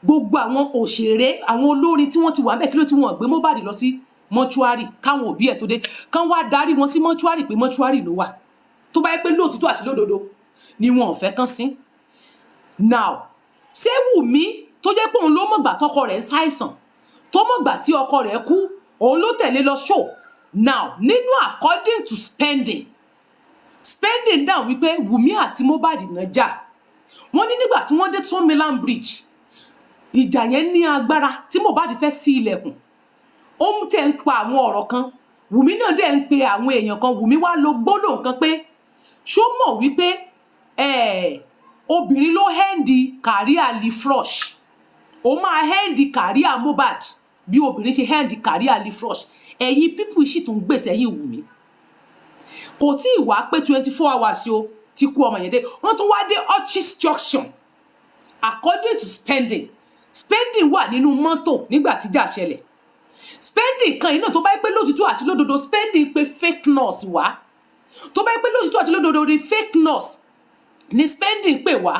gbogbo àwọn òṣèré àwọn olórin tí wọ́n ti wà níbẹ̀ kí ló tí wọ́n gbé Mohbad lọ sí mọ́ṣúárì káwọn òbí ẹ̀ tó dé kán wá darí wọn sí mọ́ṣúárì pé mọ́ṣúárì ló wà tó bá yẹ pé lóòtítọ́ àti lódodo ni wọn ò fẹ́ kán sí now ṣé Wùmí tó jẹ́ pé òun ló mọ̀gbà tọkọ rẹ̀ ń ṣàìsàn tó mọ̀gbà tí ọkọ rẹ̀ kú òun ló tẹ̀lé lọ show now nínú according to spending down wípé Wùmí àti Mohbad náà jà wọ́n ní nígbà tí wọ́n dé Tomiland Bridge ìjà yẹn ní agbára tí Mohbad fẹ́ sí ilẹ̀kùn ó mú tẹ̀ ń pa àwọn ọ̀rọ̀ kan Wùmí náà dẹ̀ ń pe àwọn èèyàn kan Wùmí wá lọ gbólóhùn kan pé ṣó mọ̀ wípé obìnrin ló hẹ́ndì kàríà Lifrosh ó máa hẹ́ndì kàríà Mohbad bí obìnrin ṣe hẹ́ndì kàríà Lifrosh ẹ̀yin pípù sì tún gbèsè ẹ̀yìn Wùmí kò tí ì wá pé 24 hours o ti kú ọmọ yẹn dé wọ́n tún wá dé Orchis Junction according to spending wà nínú mọ́tò nígbà tíjà ṣẹlẹ̀ spending kan yìí náà tó bá yẹ pé lóòtítọ́ àti lódodo spending pé fake nurse wá tó bá yẹ pé lóòtítọ́ àti lódodo ni fake nurse ni spending pè wá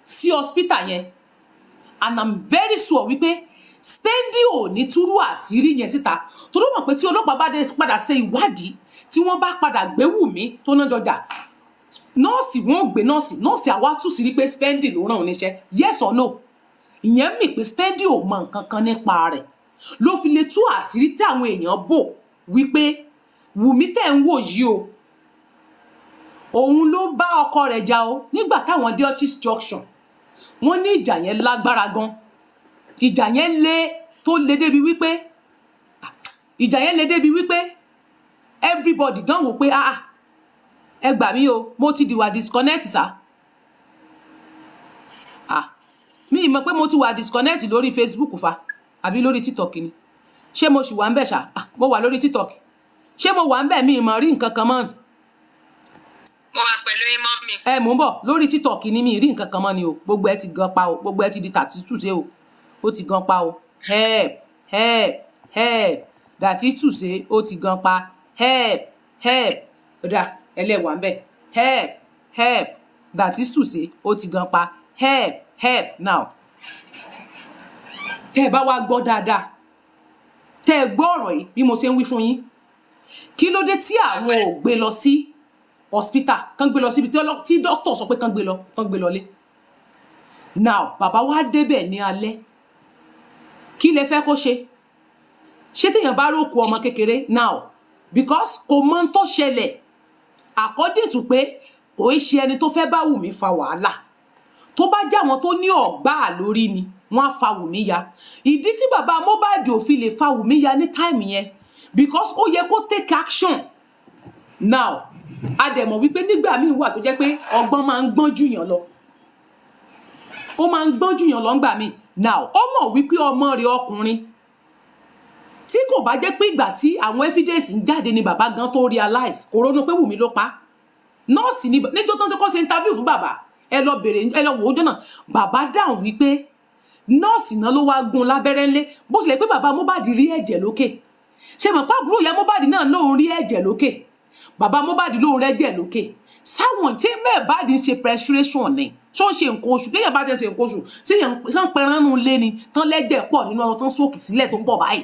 sí hospital yẹn and I'm very sure wípé spending ò ní túrú àṣírí yẹn síta tó ló mọ̀ pé tí ọlọ́pàá bá dé padà ṣe ìwádìí tí wọ́n bá padà gbé Wùmí tó náà jọjà nọ́ọ̀sì wọn ò gbé nọ́ọ̀sì àwa tún sí rí pé spending ló ràn oníṣẹ́ yes or no ìyẹn mi pé spending ò mọ nǹkan kan nípa rẹ̀ ló fi lè tú àṣírí tí àwọn èèyàn bò wípé Wùmí tẹ̀ ń wò yìí o òun ló bá ọkọ rẹ̀ jà o nígbà táwọn dé Orchis Junction wọ́n ní ìjà yẹn lágbára gan ìjà yẹn tó le débi wípé everybody gan wò pé ẹ gbà mí o mo ti dìwà disconnect sá mi mọ̀ pé mo ti wà disconnect lórí Facebook fa àbí lórí TikTok ni ṣé mo sì wà ń bẹ̀ ṣá mo wà lórí TikTok ṣé mo wà ń bẹ̀ mi mọ̀ rí nǹkan kan mọ́ mo wà pẹ̀lú yín mọ́ mi. mò ń bọ̀ lórí TikTok ni mi rí nǹkan kan mọ́ ni o gbogbo ẹ ti gan pa o gbogbo ẹ ti di tàtútù ṣe o ó ti gan pa o help dàtítù ṣe ó ti gan pa help ọ̀dà ẹlẹ́wàá ń bẹ̀ help dàtítù ṣe ó ti gan pa help now tẹ́ ẹ bá wá gbọ́ dáadáa tẹ́ ẹ gbọ́ ọ̀rọ̀ yìí bí mo ṣe ń wí fún yín kí ló dé tí àwọn ò gbé lọ sí hospital kán gbé lọ síbi tí doctor sọ pé kán gbé lọ lé now bàbá wa débẹ̀ ní alẹ́ kí lẹ fẹ́ kó ṣe téèyàn bá rókù ọmọ kékeré now because kò mọ tó ṣẹlẹ̀ according to pé kò í ṣe ẹni tó fẹ́ bá Wùmí fa wàhálà tó bá jẹ́ àwọn tó ní ọ̀gbá lórí ni wọ́n á fa Wùmí ya ìdí tí bàbá Mohbad ò fi lè fa Wùmí ya ní time yẹn because ó yẹ kó take action now a dẹ̀ mọ̀ wípé nígbà míì wà tó jẹ́ pé ọgbọ́n máa ń gbọ́n jù yàn lọ ó máa ń gbọ́n jù yàn lọ ńgbà míì now ó mọ̀ wípé ọmọ rẹ̀ ọkùnrin tí kò bá jẹ́ pé ìgbà tí àwọn evidence ń jáde ni bàbá gan tó realize kò ronú pé Wùmí ló pa nọ́ọ̀sì ni níjọ́ tó ń kọ́ ṣe interview fún bàbá ẹ lọ bèrè ẹ lọ wò ó jọ́nà bàbá dáhùn wípé nọ́ọ̀sì náà ló wá gún lábẹ́rẹ́ ńlé bó tilẹ̀ pé bàbá Mohbad rí ẹ̀jẹ̀ lókè ṣe mọ̀ pé àbúrò ìyá Mohbad náà lóun rí ẹ̀jẹ̀ lókè bàbá Mohbad lóun rẹ́jẹ̀ lókè sáwọn tí Mohbad ń ṣe pressuration ni tó ń ṣe nǹkan oṣù léyìn bá ti ṣe nǹkan oṣù tí yẹn ń pẹran nù lé ni tán lẹ́jẹ̀ pọ̀ nínú ọ̀rọ̀ tán sókè sílẹ̀ tó ń bọ̀ báyìí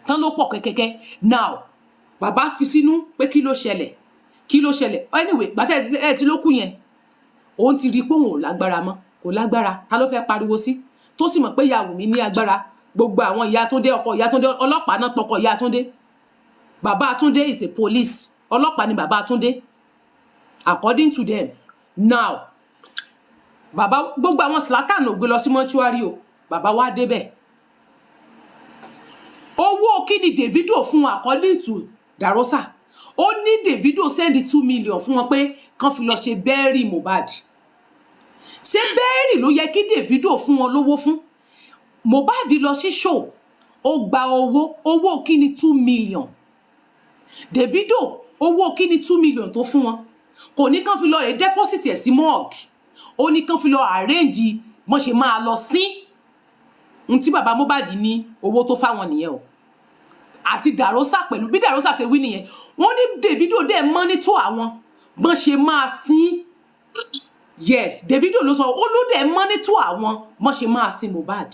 tán ló pọ̀ kẹ́kẹ́kẹ́ now bàbá fi sínú pé kí ló ṣẹlẹ̀ anyway gbàtẹ́ ẹ ti ló kù yẹn òun ti rí pé òun ò lágbára mọ́ kò lágbára ta ló fẹ́ pariwo sí tó sì mọ̀ pé ìyá Wùmí ní agbára gbogbo àwọn ìyá Túndé ọkọ ìyá Túndé ọlọ́pàá náà pọkọ ìyá Túndé bàbá Túndé is a police ọlọ́pàá ni bàbá Túndé according to them now bàbá gbogbo àwọn Zlatan ò gbé lọ sí mọ́ṣúárì o bàbá wá débẹ̀ owó kí ni Davido fún wọn according to Darosa ó ní Davido send 2 million fún wọn pé kán fi lọ ṣe bẹ́ẹ̀rì Mohbad ṣé bẹ́ẹ̀rì ló yẹ kí Davido fún wọn lówó fún Mohbad lọ sí show ó gba owó kí ni 2 million Davido owó kí ni 2 million tó fún wọn kò ní kán fi lọ rẹ̀ deposit ẹ̀ sí morgue ó ní kán fi lọ arrange wọ́n ṣe máa lọ sí tí bàbá Mohbad ní owó tó fáwọn nìyẹn o àti Darosa pẹ̀lú bí Darosa ṣe wí nìyẹn wọ́n ní Davido dẹ̀ monitor àwọn bọ́n ṣe máa sin yes Davido ló sọ ó ló dẹ̀ monitor àwọn bọ́n ṣe máa sin Mohbad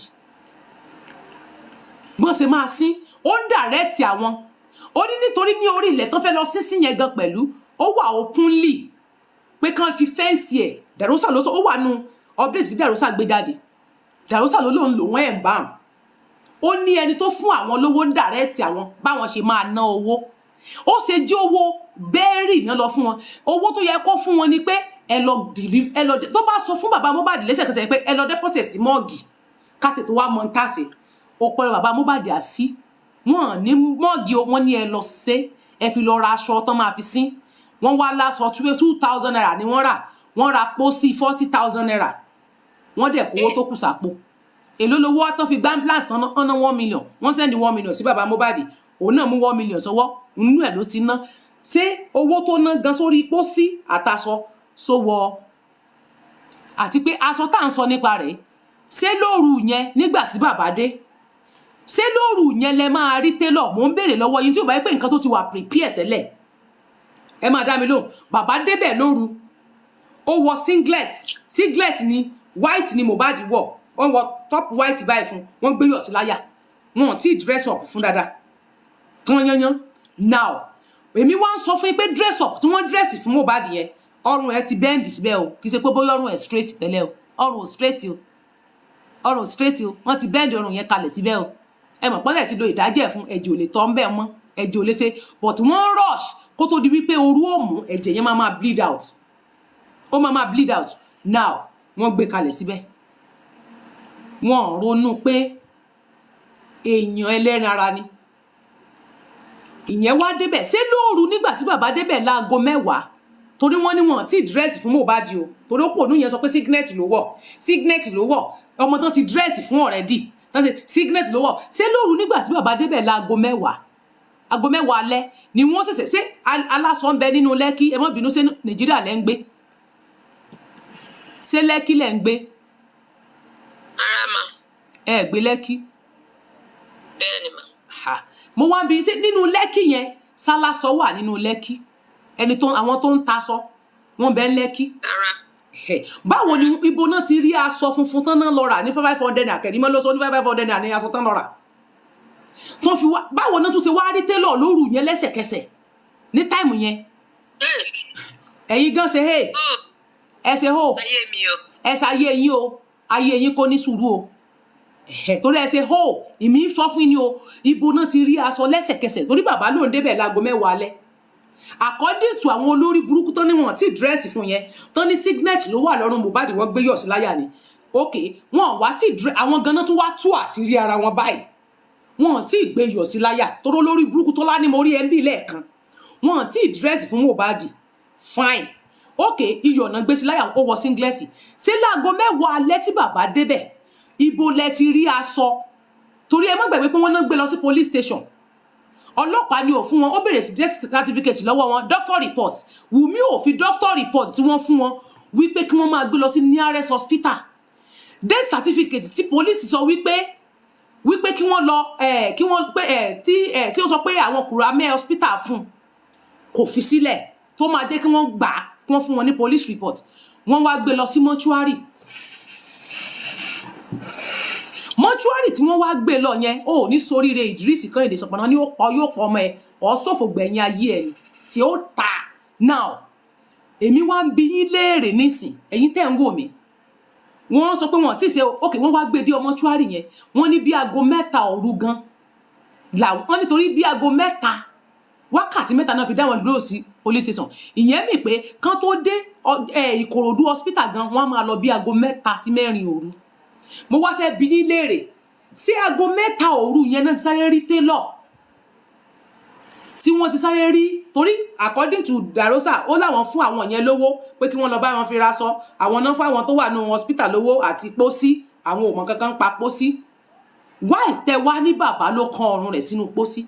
bọ́n ṣe máa sin ó ń direct àwọn ó ní nítorí ní orí ilẹ̀ tán fẹ́ lọ sínsìn yẹn gan pẹ̀lú ó wà openly pé kán fi fẹ́ǹsì ẹ̀ Darosa ló sọ ó wà nù update tí Darosa gbé jáde Darosa ló lóun lò wọ́n ẹ̀ ń bá wọn ó ní ẹni tó fún àwọn lówó ń direct àwọn báwọn ṣe máa ná owó ó ṣe jí owó bẹ́ẹ̀rì náà lọ fún wọn owó tó yẹ kó fún wọn ni pé ẹ lọ tó bá sọ fún bàbá Mohbad lẹ́sẹ̀kẹsẹ̀ pé ẹ lọ deposit sí mọ́ọ̀gì káàtì tó wá mọ ń tàṣe ó pẹ́ bàbá Mohbad àsí wọn ní mọ́ọ̀gì wọn ní ẹ lọ ṣe ẹ fi lọ ra aṣọ tán máa fi sín wọ́n wá láṣọ 2,000 naira ni wọ́n ra pósí 40,000 naira wọ́n dẹ̀ kówó tó kù sápò èló lówó tán fi gbámbláǹsì ọ̀nà 1 million wọ́n sẹ́ndì 1 million sí bàbá Mohbad òun náà mú 1 million sọ́wọ́ nínú ẹ̀ ló ti ná ṣé owó tó ná gan sórí pósí àtàṣọ sówọ àti pé aṣọ tá à ń sọ nípa rẹ̀ ṣé lóru yẹn nígbà tí bàbá dé ṣé lóru yẹn lẹ máa rí télọ̀ mò ń béèrè lọ́wọ́ yín tí ò bá yẹ pé nǹkan tó ti wà prepare tẹ́lẹ̀ ẹ máa dá mi lóhùn bàbá débẹ̀ lóru ó wọ singlet ni white ni Mohbad wọ̀ wọ́n wọ top white báyìí fún wọ́n gbé yọ̀ sí láyà wọn ò tí ì dress up fún dáadáa tán yanyan now èmi wá ń sọ fún yín pé dress up tí wọ́n dress fún Mohbad yẹn ọrùn ẹ ti bend síbẹ̀ o kì í ṣe pé bóyá ọrùn ẹ straight tẹ́lẹ̀ o ọrùn straight o wọ́n ti bend ọrùn yẹn kalẹ̀ síbẹ̀ o ẹ mọ̀ pọ́nlẹ̀ ti lo ìdájẹ́ fún ẹ̀jẹ̀ ò lè tọ́ ń bẹ̀ mọ́ ẹ̀jẹ̀ ò lè ṣe but wọ́n rush kó tó di wípé orú ò mú ẹ̀jẹ̀ yẹn máa bleed out ó máa bleed out now wọ́n gbé kalẹ̀ síbẹ̀ wọ́n ronú pé èèyàn ẹlẹ́ran ara ni ìyẹn wá débẹ̀ ṣé lóru nígbà tí bàbá débẹ̀ láago 10 torí wọ́n ní wọ́n ti dírẹ́sì fún Mohbad o torí ó pò ní yẹn sọ pé signet ló wọ̀ ọmọ tán ti dírẹ́sì fún already tán ti signet ló wọ̀ ṣé lóru nígbà tí bàbá débẹ̀ láago 10 aago 10 alẹ́ ni wọ́n ṣẹ̀ṣẹ̀ ṣé aláṣọ ń bẹ nínú Lẹ́kí ẹ má bínú ṣé Nàìjíríà lẹ́ ń gbé ṣé Lẹ́kí lẹ́ ń gbé Arama. ẹ gbé Lẹ́kí Bẹ́ẹ̀ni ma. Mo wá bí nínú Lẹ́kí yẹn sálásọ wà nínú Lẹ́kí ẹni tó àwọn tó ń taṣọ wọ́n bẹ ń Lẹ́kí báwo ni ibo náà ti rí aṣọ funfun tán náà lọ rà ní 500 naira kẹrìmọ́ ló sọ ní 500 naira ní aṣọ tán lọ rà tán fi wá báwo náà tún ṣe wá rí télọ̀ lóru yẹn lẹ́sẹ̀kẹsẹ̀ ní táìmù yẹn ẹ̀yin gan ṣe ẹ ṣe hó ẹ ṣayé yín o ayé yín kò ní sùúrù o torí ẹ ṣe hó ìmí sọ fún yín o ibo náà ti rí aṣọ lẹ́sẹ̀kẹsẹ̀ torí bàbá ló ń débẹ̀ láago 10 alẹ́ according to àwọn olórí burúkú tán ní wọn tí dírẹ́sì fún yẹn tán ní signet ló wà lọ́rùn Mohbad wọ́n gbé yọ̀ sí láyà ni ok wọn wá tí àwọn ganan tó wá tú àṣírí ara wọn báyìí wọn tí gbé yọ̀ sí láyà toró lórí burúkú tó lá ní mo rí ẹbí lẹ́ẹ̀kan wọn tí dírẹ́sì fún Mohbad fine ok iyọ̀ náà gbé sí láyà ó wọ singlet ṣé láago 10 alẹ́ tí bàbá débẹ̀ ibo lẹ ti rí aṣọ torí ẹ má gbàgbé pé wọ́n náà gbé lọ sí police station ọlọ́pàá ni ò fún wọn ó bèrè sí death certificate lọ́wọ́ wọn doctor report Wùmí ò fi doctor report tí wọ́n fún wọn wípé kí wọ́n máa gbé lọ sí nearest hospital death certificate tí police sọ wípé kí wọ́n lọ kí wọ́n pé tí ó sọ pé àwọn Kùrámẹ́ hospital fún kò fi sílẹ̀ tó máa jẹ́ kí wọ́n gbà kí wọ́n fún wọn ní police report wọ́n wá gbé lọ sí mọ́ṣúárì tí wọ́n wá gbé lọ yẹn ó ní soríire Ìdírísì Kẹ́hìndé Ṣọ̀pọ̀nná ní yóò pọ̀ ọmọ ẹ̀ ọ̀ ṣòfò gbẹ̀yìn ayé ẹ̀ tí ó ta now èmi wá ń bi yín léèrè nísìn ẹ̀yin tẹ́ ń wò mí wọ́n sọ pé wọ́n ti ṣe okay wọ́n wá gbé dé mọ́ṣúárì yẹn wọ́n ní bí aago 3 òru gan wọ́n nítorí bí aago 3 wákàtí 3 náà fi dá wọn dúró sí police station ìyẹn mi pé kán tó dé Ìkòròdú hospital gan wọ́n máa lọ bí aago 3 sí 4 òru mo wá fẹ́ bi yín léèrè sí aago 3 òru yẹn náà ti sáré rí tailor tí wọ́n ti sáré rí torí according to Darosa ó láwọn fún àwọn yẹn lówó pé kí wọ́n lọ bá wọn fi raṣọ àwọn náà fún àwọn tó wà nínú hospital lówó àti pósí àwọn ò mọ kankan pa pósí why tẹ wá ní bàbá ló kan ọrùn rẹ̀ sínú pósí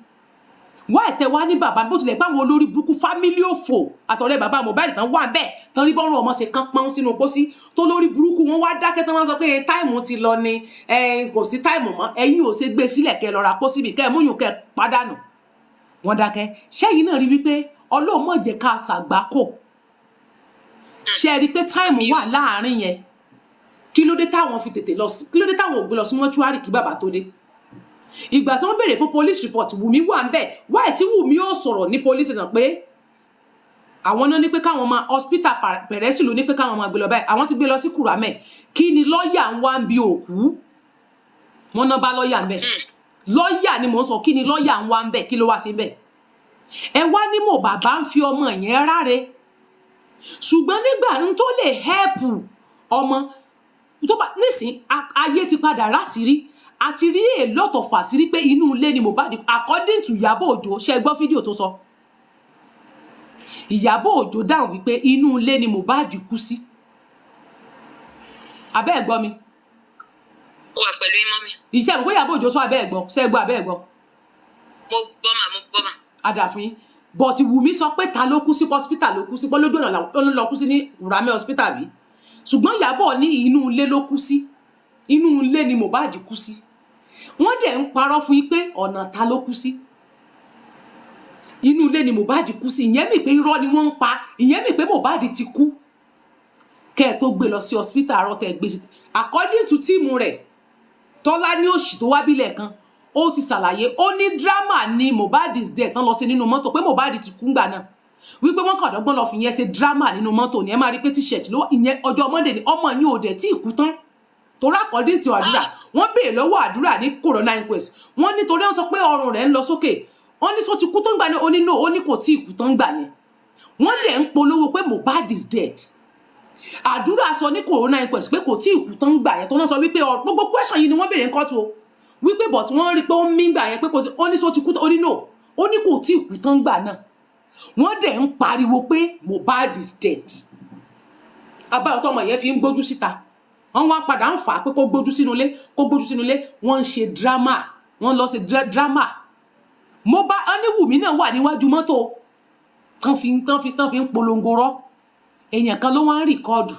why tẹ wá ní bàbá bó tilẹ̀ báwọn olórí burúkú family òfò àtọ̀rẹ́ bàbá Mohbad tán wà bẹ́ẹ̀ tán rí bọ́rùn ọmọ ṣe kán pọ́n sínú pósí tó lórí burúkú wọn wá dákẹ́ tán wọ́n sọ pé táìmù ti lọ ni kò sí táìmù mọ́ ẹ̀yin ò ṣe gbé sílẹ̀ kẹ́ lọ ra pósí bí kẹ́ múyùn kẹ́ pàdánù wọ́n dákẹ́ ṣẹ́yìn náà rí wípé Ọlọ́run má jẹ́ ká ṣàgbákò ṣe rí pé táìmù wà láàrin yẹn kí ló dé táwọn fi tètè lọ kí ló dé táwọn ò gbé lọ sí mọ́ṣúárì kí bàbá tó dé ìgbà tí wọ́n béèrè fún police report Wùmí wà ń bẹ̀ wáì tí Wùmí ó sọ̀rọ̀ ní police station pé àwọn náà ní pé káwọn máa hospital pẹ̀rẹ́sì ló ní pé káwọn máa gbé lọ báyìí àwọn ti gbé lọ sí Kùrámẹ́ kí ni lọ́ọ̀yà ń wá ń bi òkú wọn náà bá lọ́ọ̀yà ń bẹ̀ lọ́ọ̀yà ni mò ń sọ kí ni lọ́ọ̀yà ń wá ń bẹ̀ kí ló wá sí bẹ̀ ẹ wá ní Mohbad bá ń fi ọmọ yẹn ráre ṣùgbọ́n nígbà tó lè help ọmọ tó bá nísìn ayé ti padà rásìrí àti rí a lot of àṣírí pé inú ilé ni Mohbad according to Ìyábọ̀ Òjó ṣe gbọ́ fídíò tó sọ Ìyábọ̀ Òjó dáhùn wípé inú ilé ni Mohbad kú sí abẹ́ ẹ̀ gbọ́ mi ó wà pẹ̀lú imọ́ mi ìṣe ìwé Ìyábọ̀ Òjó sọ abẹ́ ẹ̀ gbọ́ ṣe gbọ́ abẹ́ ẹ̀ gbọ́ mo gbọ́ mà adàfin yín but Wùmí sọ pé ta ló kú sí hospital ló kú sí bọ́ lójú ọ̀nà ló kú sí ní Kùrámẹ́ hospital bí ṣùgbọ́n Ìyábọ̀ ní inú ilé ló kú sí inú ilé ni Mohbad kú sí wọ́n dẹ̀ ń parọ́ fún yín pé ọ̀nà ta ló kú sí inú ilé ni Mohbad kú sí ìyẹn mi pé irọ́ ni wọ́n ń pa ìyẹn mi pé Mohbad ti kú kẹ́ ẹ̀ tó gbé lọ sí hospital àárọ̀ tẹ́ gbé sí according to tíìmù rẹ̀ Tọ́lá ní òṣì tó wá bílẹ̀ kan ó ti ṣàlàyé ó ní drama ni Mohbad is dead tán lọ sí nínú mọ́tò pé Mohbad ti kú ńgbà náà wípé wọ́n kàn dọ́gbọ́n lọ fi yẹn ṣe drama nínú mọ́tò ni ẹ máa rí pé t-shirt ló ìyẹn ọjọ́ Monday ni ọmọ yín ò dẹ̀ tí ì kú tán torí according to àdúrà wọ́n béèrè lọ́wọ́ àdúrà ní corona inquest wọ́n ní torí wọ́n sọ pé ọrùn rẹ̀ ń lọ sókè wọ́n ní sọ ti kú tán gbà ní oní no ó ní kò tí ì kú tán gbà yẹn wọ́n dẹ̀ ń polówó pé Mohbad is dead àdúrà sọ ní corona inquest pé kò tí ì kú tán gbà yẹn tó náà sọ wípé gbogbo question yìí ni wọ́n béèrè ń kọ́tù o wípé but wọ́n rí pé ó ń mí gbà yẹn pé kò sí ó ní sọ ti kú tán ó ní no ó ní kò tí ì kú tán gbà náà wọ́n dẹ̀ ń pariwo pé Mohbad is dead abáyọ̀ tọmọ yẹn fi ń gbójú síta wọ́n wá padà ń fà á pé kó gbójú sínú ilé wọ́n ń ṣe drama wọ́n lọ ṣe drama Mohbad ní Wùmí náà wà níwájú mọ́tò tán fi ń polongo rọ́ èèyàn kan ló wá ń rìkọ́ọ̀dù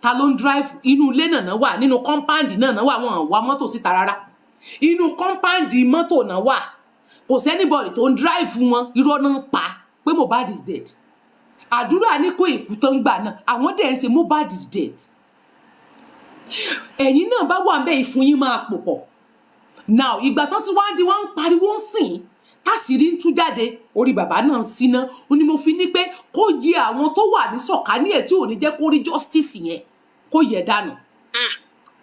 ta ló ń drive inú ilé náà wà nínú compound náà wà wọ́n wá mọ́tò síta rárá inú compound mọ́tò náà wà kò sẹ́nibọ̀dì tó ń drive wọn irọ́ náà pa pé Mohbad is dead àdúrà ní kó ìkú tán gbà náà àwọn dẹ̀ ń ṣe Mohbad is dead ẹ̀yin náà bá wà ń bẹ́ ìfun yín máa pò pọ̀ now ìgbà tán tí wọ́n ń pariwo ń sìn tásìrí ń tú jáde orí bàbá náà ń síná ó ní mo fi ní pé kó yẹ àwọn tó wà ní sọ̀kání ẹ̀ tí ò ní jẹ́ kó rí justice yẹn kó yẹ dànù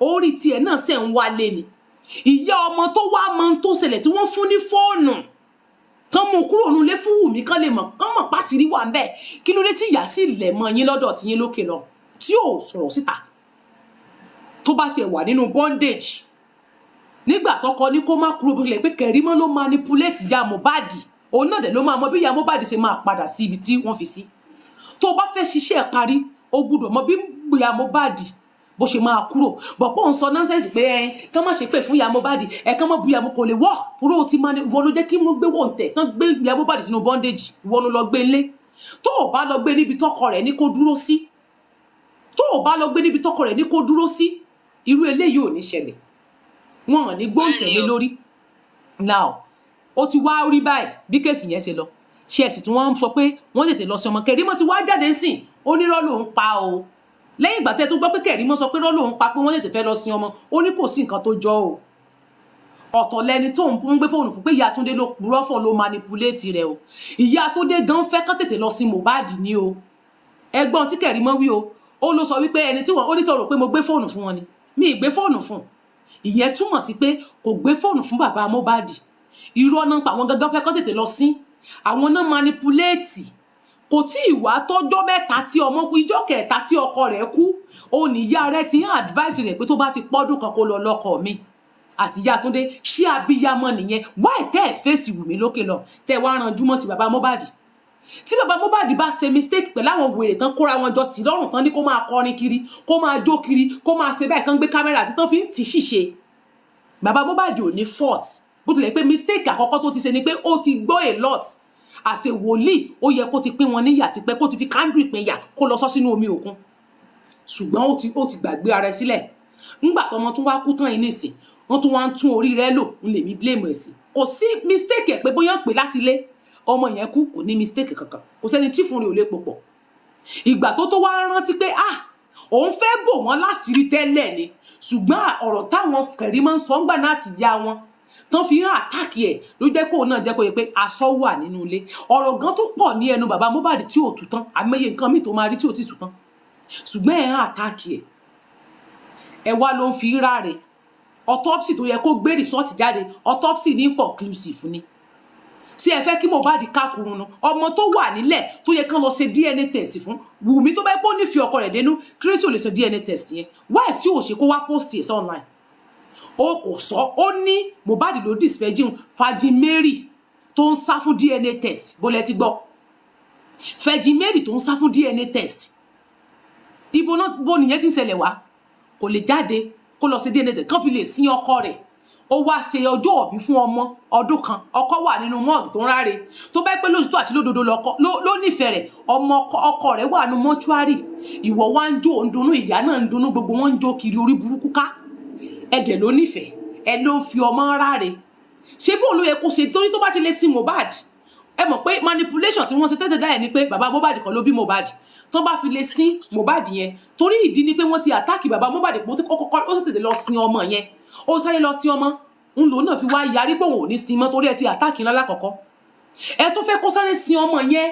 orí tiẹ̀ náà ṣe ń wálé ni ìyá ọmọ tó wá mọ tó ṣẹlẹ̀ tí wọ́n fún ní fóònù kán mú kúrò nílé fún Wùmí kán lè mọ̀ kán mọ̀ pàṣírí wà ń bẹ̀ kí ló dé tí ìyá sì lẹ̀ mọ́ yín lọ́dọ̀ tí yín lókè lọ tí ò sọ̀rọ̀ síta tó bá tiẹ̀ wà nínú bondage nígbà tọkọ ní kó má kúrò bí lè pé Kẹ̀rímọ́ ló manipulate ya Mohbad òun náà dẹ̀ ló máa mọ bí ya Mohbad ṣe máa padà sí ibi tí wọ́n fi sí tó bá fẹ́ ṣiṣẹ́ parí o gbúdọ̀ mọ bí ya Mohbad bó ṣe máa kúrò bọ̀ pé òun sọ nọ́nsẹ̀nsì pé kán má ṣe pé fún ìyá Mohbad kán má bu ìyá Mohbad kò lè wọ́ kúrò ó ti máa ní ìwọ ló jẹ́ kí wọ́n gbé wọ́n tẹ̀ kán gbé ìyá Mohbad sínú bondage ìwọ ló lọ gbé lé tó o bá lọ gbé níbi tọkọ rẹ̀ ní kó dúró sí tó o bá lọ gbé níbi tọkọ rẹ̀ ní kó dúró sí irú eléyìí ò ní ṣẹlẹ̀ wọn ò ní gbóǹtẹ̀lé lórí now ó ti wá rí báyìí bí kéèsì yẹn ṣe lọ ṣe ẹ̀sìn tí wọ́n ń sọ pé wọ́n tètè lọ sí ọmọ Kẹ̀rímọ́ ti wá jáde sìn onírọ́ ló ń pa o lẹ́yìn ìgbà tẹ́ tó gbọ́ pé Kẹ̀rímọ́ sọ pé rọ́ ló ń pa pé wọ́n tètè fẹ́ lọ sí ọmọ ó ní kò sí nǹkan tó jọ o ọ̀tọ̀ lẹni tó ń gbé fóònù fún pé ìyá Túndé ló purọ́ fún ló manipulate rẹ̀ o ìyá Túndé gan fẹ́ kán tètè lọ sí Mohbad ní o ẹgbọ́n tí Kẹ̀rímọ́ wí o ó ló sọ wípé ẹni tí wọ́n ó ní tọrọ pé mo gbé fóònù fún wọn ni mi ì gbé fóònù fún ìyẹn túmọ̀ sí pé kò gbé fóònù fún bàbá Mohbad irọ́ náà pa àwọn gangan fẹ́ kán tètè lọ sí àwọn náà manipulate kò tí ì wá tọ́jọ́ mẹ́ta tí ọmọ kú ìjọ́ kẹta tí ọkọ rẹ̀ kú ó ní ìyá rẹ̀ ti ń advice rẹ̀ pé tó bá ti pọ́dún kan kó lọ lọ́kọ mi àti ìyá Túndé sí abiyamọ nìyẹn why tẹ́ ẹ̀ fèsì Wùmí lókè lọ tẹ́ ẹ wá ranjú mọ́ ti bàbá Mohbad tí bàbá Mohbad bá ṣe mistake pẹ̀lú àwọn wèrè tán kóra wọn jọ tì lọ́rùn tán ní kó máa kọrin kiri kó máa jó kiri kó máa ṣe báyìí tán gbé kámẹ́rà sí tán fi ń tì ṣìṣe bàbá Mohbad ò ní fault bó tilẹ̀ pé mistake àkọ́kọ́ tó ti ṣe ni pé ó ti gbọ́ a lot àṣẹ wòlíì ó yẹ kó ti pín wọn níyà tipẹ́ kó ti fi kándù ìpínyà kó lọ sọ sínú omi òkun ṣùgbọ́n ó ti gbàgbé ara ẹ̀ sílẹ̀ ńgbà tọmọ tún wá kú tán yìí nìsín wọ́n tún wá ń tún orí rẹ̀ lò ń lè mí blame ẹ̀ sí kò sí mistake ẹ̀ pé bóyá ń pè láti lé ọmọ yẹn kú kò ní mistake kankan kò sẹ́ni tí fún rẹ̀ ò lè pòpọ̀ ìgbà tó wá rántí pé òun fẹ́ bò wọ́n láṣìírí tẹ́lẹ̀ ni ṣùgbọ́n ọ̀rọ̀ táwọn Kẹ̀rímọ́ ń sọ ńgbà náà ti yá wọn tán fi hàn àtàkì ẹ̀ ló jẹ́ kóun náà jẹ́ kó yẹ pé aṣọ wà nínú ilé ọ̀rọ̀ gan tó pọ̀ ní ẹnu bàbá Mohbad tí ò tú tán àmọye nǹkan míì tó máa rí tí ò ti tú tán ṣùgbọ́n ẹ̀ hàn àtàkì ẹ̀ wá ló ń fi ráre autopsy tó yẹ kó gbé rìsọ́ọ̀tì jáde autopsy ní conclusive ni ṣé ẹ fẹ́ kí Mohbad kákùrún nu ọmọ tó wà nílẹ̀ tó yẹ kán lọ ṣe DNA test fún Wùmí tó bá pọ́ nífẹ̀ẹ́ ọkọ rẹ̀ dénú kírésì ò lè ṣe DNA test yẹn wáyé tí ò ṣe kó wá post ẹ̀ sí online ó kò sọ ó ní Mohbad ló disfẹ́jìn Fàájì Mary tó ń sá fún DNA test bó lẹ ti gbọ́ Fàájì Mary tó ń sá fún DNA test ibo náà bó nìyẹn ti ń ṣẹlẹ̀ wá kò lè jáde kó lọ sí DNA test kán fi lè sin ọkọ rẹ̀ ó wá ṣe ọjọ́ òbí fún ọmọ ọdún kan ọkọ wà nínú mọ́ọ̀gì tó ń ráre tó bá pẹ́ lóṣù tó àti lódodo ló nífẹ̀ẹ́ rẹ̀ ọkọ rẹ̀ wà nínú mọ́túárì ìwọ wá ń jó ń dunnú ìyá náà ń dunnú gbogbo wọn ń jó kiri orí burúkú ká ẹ̀dẹ̀ ló nífẹ̀ẹ́ ẹ ló ń fi ọmọ ráre ṣé bóun ló yẹ kó ṣe torí tó bá ti lè sin Mohbad ẹ mọ̀ pé manipulation tí wọ́n ṣe tẹ́tẹ̀ dáyẹ̀ ni pé bàbá Mohbad kan ló bí Mohbad tó bá fi lè sin Mohbad yẹn torí ìdí ni pé wọ́n ti àtáàkì bàbá Mohbad pé ó sì tètè lọ sin ọmọ yẹn ó sáré lọ sí ọmọ ń lò náà fi wá yarí pé òun ò ní sin mọ́ torí ẹ ti àtáàkì ńlá lákọ̀ọ́kọ́ ẹ tó fẹ́ kó sáré sin ọmọ yẹn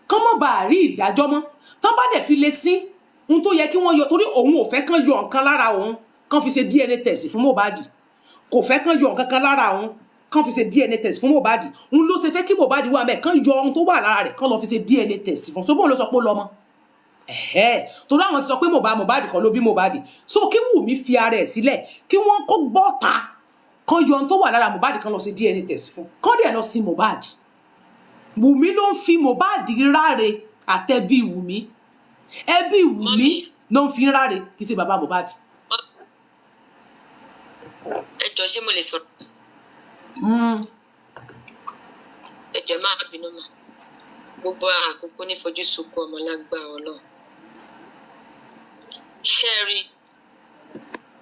kán mọ̀ bá rí ìdájọ́ mọ́ tán bá dẹ̀ fi lè sin ohun tó yẹ kí wọ́n yọ torí òun ò fẹ́ kán yọ nǹkan lára òun kán fi ṣe DNA test fún Mohbad kò fẹ́ kán yọ nǹkan kan lára òun kán fi ṣe DNA test fún Mohbad ń ló ṣe fẹ́ kí Mohbad wà mẹ́ kán yọ ohun tó wà lára rẹ̀ kán lọ fi ṣe DNA test fún so bóun ló sọ pé ó lọ mọ́ torí àwọn ti sọ pé Mohbad kan ló bí Mohbad so kí Wùmí fi ara ẹ̀ sílẹ̀ kí wọ́n kó gbọ́ta kan yọ ohun tó wà lára Mohbad kan lọ sí DNA test fún kán dẹ̀ lọ sí Mohbad Wùmí ló ń fi Mohbad ráre àtẹ̀bí Wùmí ẹbí Wùmí ló ń fi ráre kì í ṣe bàbá Mohbad. ẹ jọ̀ọ́ ṣé mo lè sọ̀rọ̀. ẹ jọ̀ọ́ máa bínú mà gbogbo àkókò ní fojú sunkún ọmọ lágbára Ọlọ́run ṣẹ́ẹ̀rì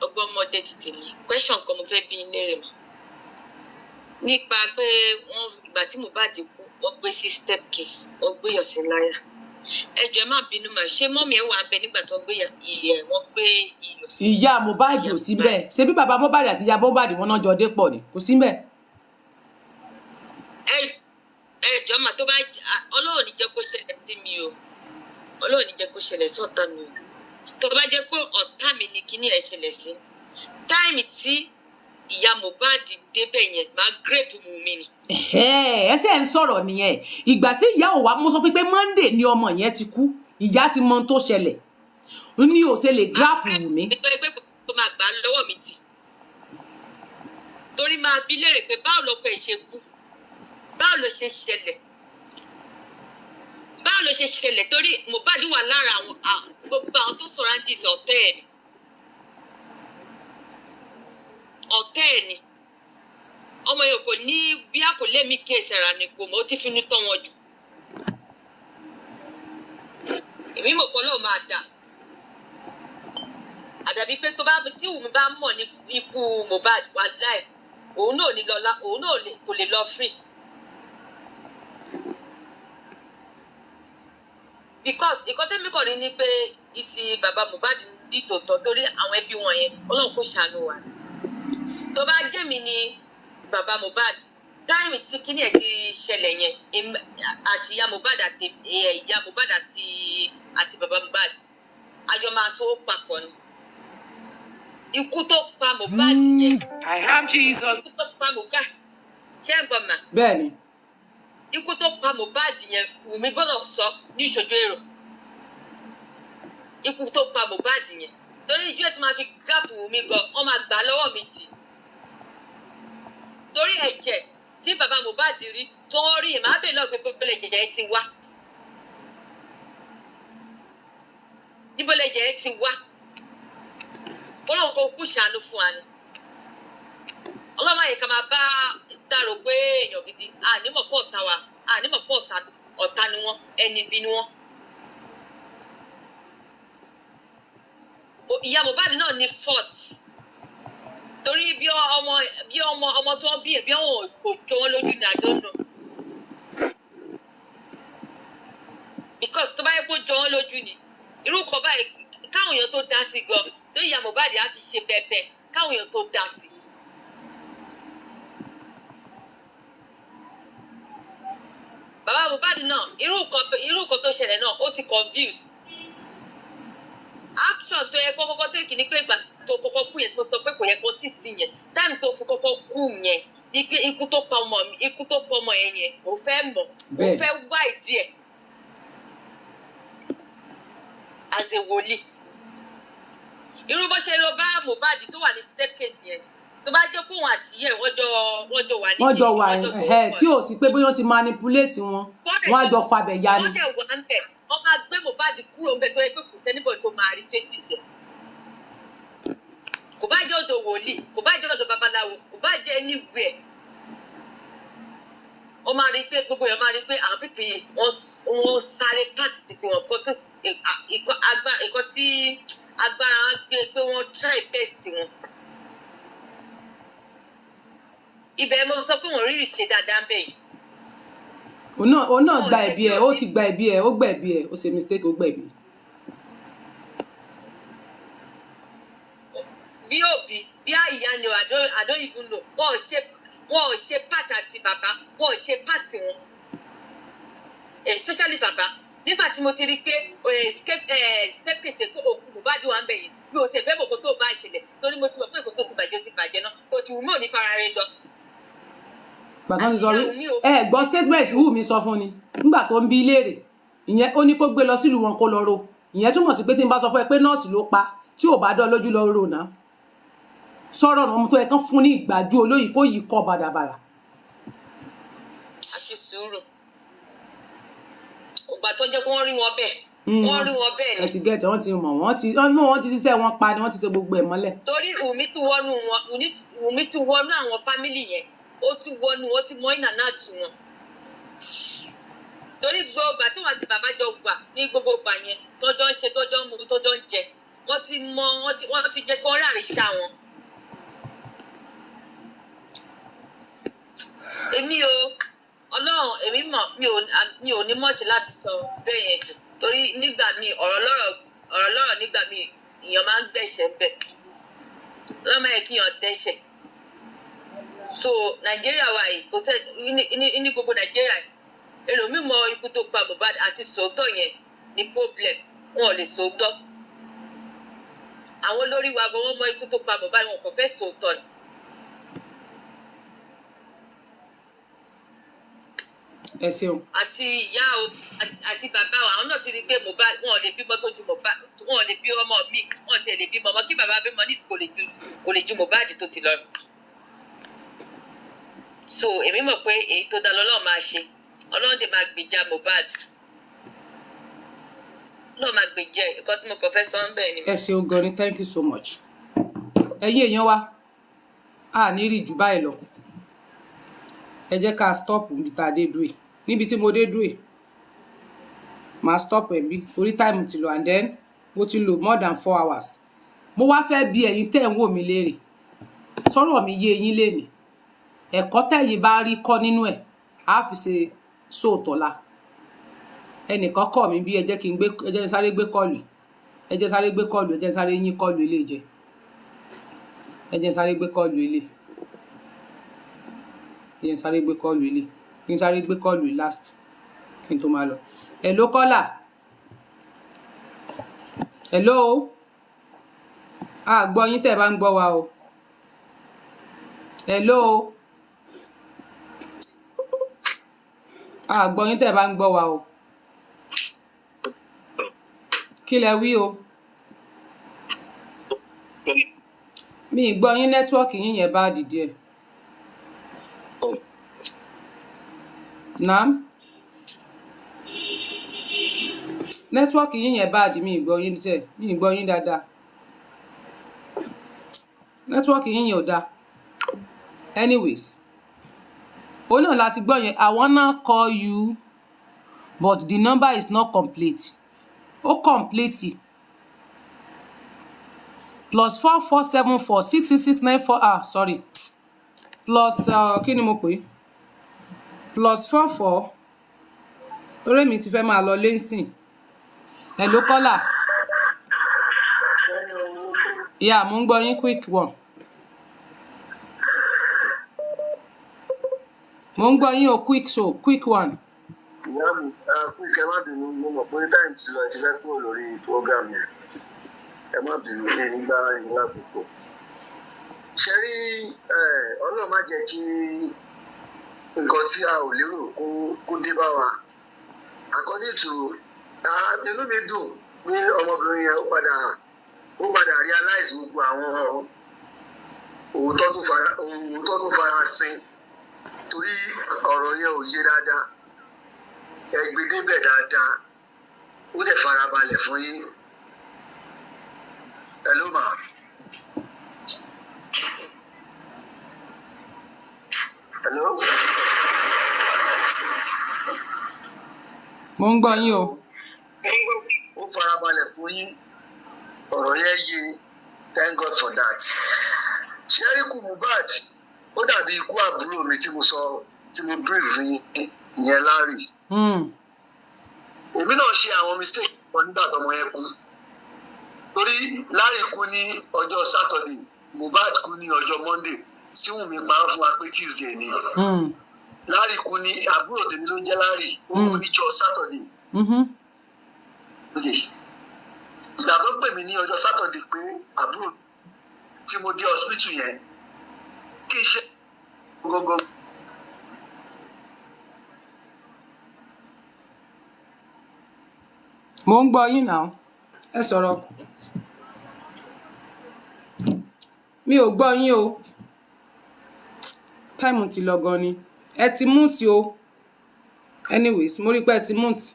ọgbọ́n ọmọdé ti tèmi question kan mo fẹ́ bí ilé rẹ̀ mọ́ nípa pé wọ́n ìgbà tí Mohbad kú wọ́n gbé sí step case wọ́n gbé yọ̀sìn láyà ẹ jọ̀ọ́ má bínú mà ṣé mọ́mí ẹ̀ wà ń bẹ nígbà tó gbé wọ́n gbé iyọ̀sìn. ìyá Mohbad ò sí bẹ́ẹ̀ ṣé bí bàbá Mohbad àti ìyá Mohbad wọn náà jọ dé pọ̀ ni kò sí bẹ́ẹ̀. ẹ jọ̀ọ́ mà tó bá Ọlọ́run ní jẹ́ kó ṣẹlẹ̀ sí mi o Ọlọ́run ní jẹ́ kó ṣẹlẹ̀ sí ọ̀tá mi o tó bá jẹ́ pé ọ̀tá mi ni kíní ẹ̀ ṣẹlẹ̀ sí táìmì tí ìyá Mohbad débẹ̀ yẹn máa gírèpù mu mi ni. ẹsẹ̀ ń sọ̀rọ̀ nìyẹn ìgbà tí ìyá ò wá mo sọ fún pé Monday ni ọmọ yẹn ti kú ìyá ti mọ tó ṣẹlẹ̀ ní ò ṣe lè gíràpù wù mí. nítorí pé kò máa gbà lọ́wọ́ mi tì torí máa bí léèrè pé báwo lọkọ ẹ̀ ṣe kú báwo ló ṣe ṣẹlẹ̀ torí Mohbad wà lára àwọn gbogbo àwọn tó sọ̀rọ̀ àǹdí ọ̀tẹ̀ ẹ̀ ọ̀tẹ̀ ẹ̀ ni ọmọ yẹn kò ní bí a kò lé mi kéèsì ara ni kò mọ̀ ó ti finú tán wọn jù èmi mọ̀ pé Ọlọ́run máa dà àdàbí pé tó bá tí Wùmí bá mọ̀ ní ikú Mohbad wà láì òun náà ní lọ́lá òun náà kò lè lọ free because ìkọ́ tẹ́mi kàn rí ni pé ìtì bàbá Mohbad ní tòótọ́ torí àwọn ẹbí wọn yẹn Ọlọ́run kò ṣàánú wa tó bá jẹ́ mi ní bàbá Mohbad táìmì tí kíní ẹ̀ ti ṣẹlẹ̀ yẹn àti ìyá Mohbad àti bàbá Mohbad àjọ máa so papọ̀ ni ikú tó pa Mohbad yẹn ikú tó pa Mohbad ṣé ń gbọ́ mà. bẹ́ẹ̀ni. ikú tó pa Mohbad yẹn Wùmí gbọ́dọ̀ sọ ní ìṣojú èrò ikú tó pa Mohbad yẹn torí ìjọ ẹ̀ tí máa fi gáàpù Wùmí gan wọ́n máa gbà lọ́wọ́ mi tì torí ẹ̀jẹ̀ tí bàbá Mohbad rí tó ń rí ìmọ̀ abẹ́ lọ́ọ́ pé ẹ̀jẹ̀ ti wá níbo lẹ̀jẹ̀ ti wá Ọlọ́run kò kú ṣàánú fún wa ni Ọlọ́run àyè ká máa bá dárò pé èèyàn gidi ànímọ̀ pọ̀ ọ̀tá wa ànímọ̀ pọ̀ ọ̀tá ni wọ́n ẹni bí ni wọ́n. ìyá Mohbad náà ní fault torí bí ọmọ tó bí ẹ̀ bí àwọn kò jọ wọ́n lójú ní àdónù because tó bá yẹ kó jọ wọ́n lójú ni irú kan báyìí káwọn èèyàn tó dá sí gan tó ìyá Mohbad á ti ṣe pẹpẹ káwọn èèyàn tó dá sí. bàbá Mohbad náà irú kan tó ṣẹlẹ̀ náà ó ti confuse action tó yẹ kọ́kọ́ tó kì ní pé ìgbà tó kọ́kọ́ kú yẹn tó sọ pé kò yẹ kó tì sí yẹn time tó fi kọ́kọ́ kú yẹn ní pé ikú tó pa ọmọ yẹn ò fẹ́ mọ̀ ò fẹ́ wá ìdí ẹ̀ as a wòlíì irú bó ṣe lọ bá Mohbad tó wà ní step case yẹn tó bá jẹ́ pé òun àti yẹ wọ́n jọ wà tí ò sí pé bóyá ti manipulate wọn wọ́n á jọ fabẹ̀ ya ni. wọ́n dẹ̀ wà ń bẹ̀ wọ́n máa gbé Mohbad kúrò ń bẹ̀ tó yẹ pé kò sẹ́nibọ̀ tó máa rí traces ẹ̀ kò bá jẹ́ ọ̀dọ̀ wòlíì kò bá jẹ́ ọ̀dọ̀ babaláwo kò bá jẹ́ anywhere wọ́n máa rí pé gbogbo èèyàn máa rí pé àwọn pípì wọ́n sáré pàtì títí wọn kó tó ìkọ́ tí agbára wọn gbé pé wọ́n try best wọn. ibẹ̀ mo sọ pé wọ́n rí ìṣe dáadáa bẹ́ẹ̀ yìí. òun náà gba ẹ̀bi ẹ̀ ó ti gba ẹ̀bi ẹ̀ ó gba ẹ̀bi ẹ̀ ó ṣe mistake ó gba ẹ̀bi. bí òbí bí àyà ni àdó ìdúnnò wọn ò ṣe pàtì àti bàbá wọn ò ṣe pàtì wọn especially bàbá nígbà tí mo ti rí pé step case kó òkú Mohbad wà ń bẹ̀ yìí bí o tẹ̀ fẹ́ bòkó tó bá ìṣẹ̀lẹ̀ torí mo ti mọ̀ pé nǹkan tó ti bàjẹ́ ó ti bàjẹ́ náà o ti wù mí ò ní fara rẹ lọ. bàbá mi sọ gbọ́ statement Wùmí sọ fún ni nígbà tó ń bi léèrè ìyẹn ó ní kó gbé lọ sílùú wọn kó lọ ro ìyẹn túmọ̀ sí pé tí n bá sọ fún ẹ pé nọ́ọ̀sì ló pa tí ò bá dán lójú lọ rò náà sọ̀rọ̀ ọ̀nà ọmọ tó yẹ kán fún ní ìgbàjú olóyìí kó yìí kọ́ bàdàbàrà. àti sùúrù ògbà tó jẹ́ kó wọ́n rí wọn bẹ́ẹ̀ wọ́n rí wọn bẹ́ẹ̀ ni. ẹ ti gẹ̀ẹ́tì wọ́n ti mọ̀ wọ́n ti ṣiṣẹ́ wọn pa ni wọ́n ti ṣe gbogbo ẹ̀ mọ́lẹ̀. torí Wùmí ti wọnú àwọn fámìlì yẹn ó ti wọnú ó ti mọ ìnà náà tù wọn. torí gbogbo àti wọn àti bàbá jọ gbà ní gbogbo gbà yẹn tọ́jọ́ ń ṣe tọ́jọ́ ń mu tọ́jọ́ ń jẹ wọ́n ti jẹ́ kó rárí ṣá wọn. èmi o Ọlọ́run èmi mọ̀ mi ò ní mọ̀jì láti sọ bẹ́ẹ̀ yẹn jù torí nígbà míì ọ̀rọ̀ lọ́rọ̀ nígbà míì èèyàn máa ń gbẹ̀ṣẹ̀ bẹ̀ lọ́mọ yẹn kí èèyàn dẹ́ṣẹ̀ so Nàìjíríà wa yìí kò sẹ́ ní gbogbo Nàìjíríà yìí ẹlòmíì mọ ikú tó pa Mohbad àti sòótọ́ yẹn ní problem wọn ò lè sòótọ́ àwọn olórí wa gan wọn mọ ikú tó pa Mohbad wọn kò fẹ́ sòótọ́ ni. ẹ ṣeun. àti ìyá o àti bàbá o àwọn náà ti rí i pé Mohbad wọn ò lè bímọ tó ju Mohbad wọn ò lè bí ọmọ mi wọn ò tiẹ̀ lè bímọ ọmọ kí bàbá bímọ ní kò lè ju Mohbad tó ti lọ. so èmi mọ̀ pé èyí tó dá lọ́lọ́run máa ṣe Ọlọ́run dè máa gbèjà Mohbad Ọlọ́run máa gbèjà ẹ̀kọ́ tí mo kàn fẹ́ sọ ń bẹ̀ ni. ẹ ṣeun gan ni thank you so much. ẹ̀yin èèyàn wa a ní rí jù báyìí lọ ẹ jẹ́ ká stop níbi tá a dé dúró níbi tí mo dé dúró màá stop ẹ̀ bí orí time ti lọ and then mo ti lò more than 4 hours mo wá fẹ́ bi ẹ̀yin tẹ́ ń wò mí léèrè sọ̀rọ̀ mi yé yín lénìí ẹ̀kọ́ tẹ́yin bá rí kọ́ nínú ẹ̀ á fi ṣe sóòtọ́lá ẹnìkan kọ́ mi bí ẹ jẹ́ sáré gbé kọ́ọ̀lù ẹ jẹ́ sáré gbé kọ́ọ̀lù ẹ jẹ́ sáré yín kọ́ọ̀lù ilé jẹ ẹ jẹ́ sáré gbé kọ́ọ̀lù ilé ẹ jẹ́ sáré gbé kọ́ọ̀lù ilé kí n sáré gbé kọ́ọ̀lù last kí n tó máa lọ hello kọ́là hello a gbọ́ yín tẹ́ bá ń gbọ́ wa o hello a gbọ́ yín tẹ́ bá ń gbọ́ wa o kí lẹ wí o mi gbọ́ yín nẹ́tíwọ́ọ̀kì yín yẹn bá dìde ẹ̀ naam nẹ́tíwọ́ọ̀kì yín yẹn bá dì mi gbọ́ yín tẹ̀ mi gbọ́ yín dáadáa nẹ́tíwọ́ọ̀kì yín yẹn ò dáa anyways ó náà láti gbọ́ yẹn I wanna call you but the number is not complete ó complete +4474 66694 sorry plus kí ni mo pè +44 torí mi ti fẹ́ máa lọ lẹ́sìn hello caller yeah mo ń gbọ́ yín quick one mo ń gbọ́ yín o quick one. ìyá mi quick ẹ má bínú mo mọ̀ pé time ti lọ ẹ ti fẹ́ kúrò lórí program yẹn ẹ má bínú ní nígbà yín lákòókò. ṣe rí ọlọ́run má jẹ́ kí nǹkan tí a ò lérò kó dé bá wa according to inú mi dùn pé ọmọbìnrin yẹn ó padà realize gbogbo àwọn òótọ́ tó fara sin torí ọ̀rọ̀ yẹn ò yé dáadáa ẹ gbé débẹ̀ dáadáa ó dẹ̀ farabalẹ̀ fún yín. Hello ma. Hello. mo ń gbọ́ yín o. ó farabalẹ̀ fún yín ọ̀rọ̀ yẹn yé thank God for that. ṣẹ́ríkù Mohbad ó dàbí ikú àbúrò mi tí mo brief yẹn Larry. èmi náà ṣe àwọn mistake kan nígbà tọmọ yẹn kú torí Larry kú ní ọjọ́ Saturday Mohbad kú ní ọjọ́ Monday tí Wùmí parọ́ fún wa pé Tuesday ni. Larry kú ní àbúrò tèmi ló ń jẹ́ Larry ó kú níjọ́ Saturday. ìgbà tó pè mí ní ọjọ́ Saturday pé àbúrò tí mo dé hospital yẹn kí n ṣe gbogbo. mo ń gbọ́ yín náà ẹ sọ̀rọ̀ mi ò gbọ́ yín o táìmù ti lọ gan ni ẹ ti múùtì o anyways mo rí pé ẹ ti múùtì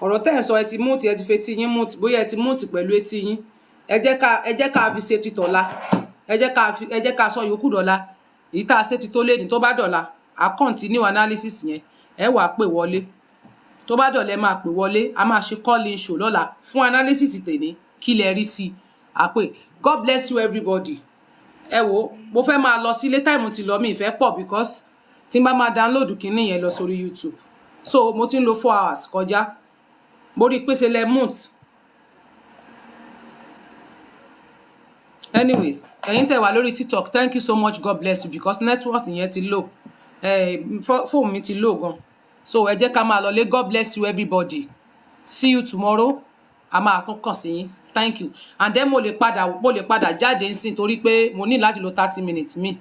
ọ̀rọ̀ tẹ́ ẹ̀ sọ ẹ ti múùtì ẹ ti fetí yín múùtì bóyá ẹ ti múùtì pẹ̀lú etí yín ẹ jẹ́ ká fi ṣe ti tọ̀la ẹ jẹ́ ká sọ yòókù dọ̀la èyí tá a ṣe ti tó lé ní tó bá dọ̀la a continue analysis yẹn ẹ wàá pè wọlé tó bá dọ̀la ẹ máa pè wọlé a máa ṣe call-in show lọ́la fún analysis tèmi kí lẹ rí sí àpè God bless you everybody ẹ wo mo fẹ́ máa lọ sílé táìmù ti lọ mi ìfẹ́ pọ̀ because tí n bá máa download kinní yẹn lọ sórí YouTube so mo ti ń lo 4 hours kọjá mo rí i pé ṣe lẹ mute anyways ẹ̀yin tẹ́ wà lórí TikTok thank you so much God bless you because network yẹn ti low phone mi ti low gan so ẹ jẹ́ ká máa lọ lé God bless you everybody see you tomorrow a máa tún kàn sí yín thank you and then mo lè padà jáde nsìn torí pé mo ní láti lo 30 minutes mi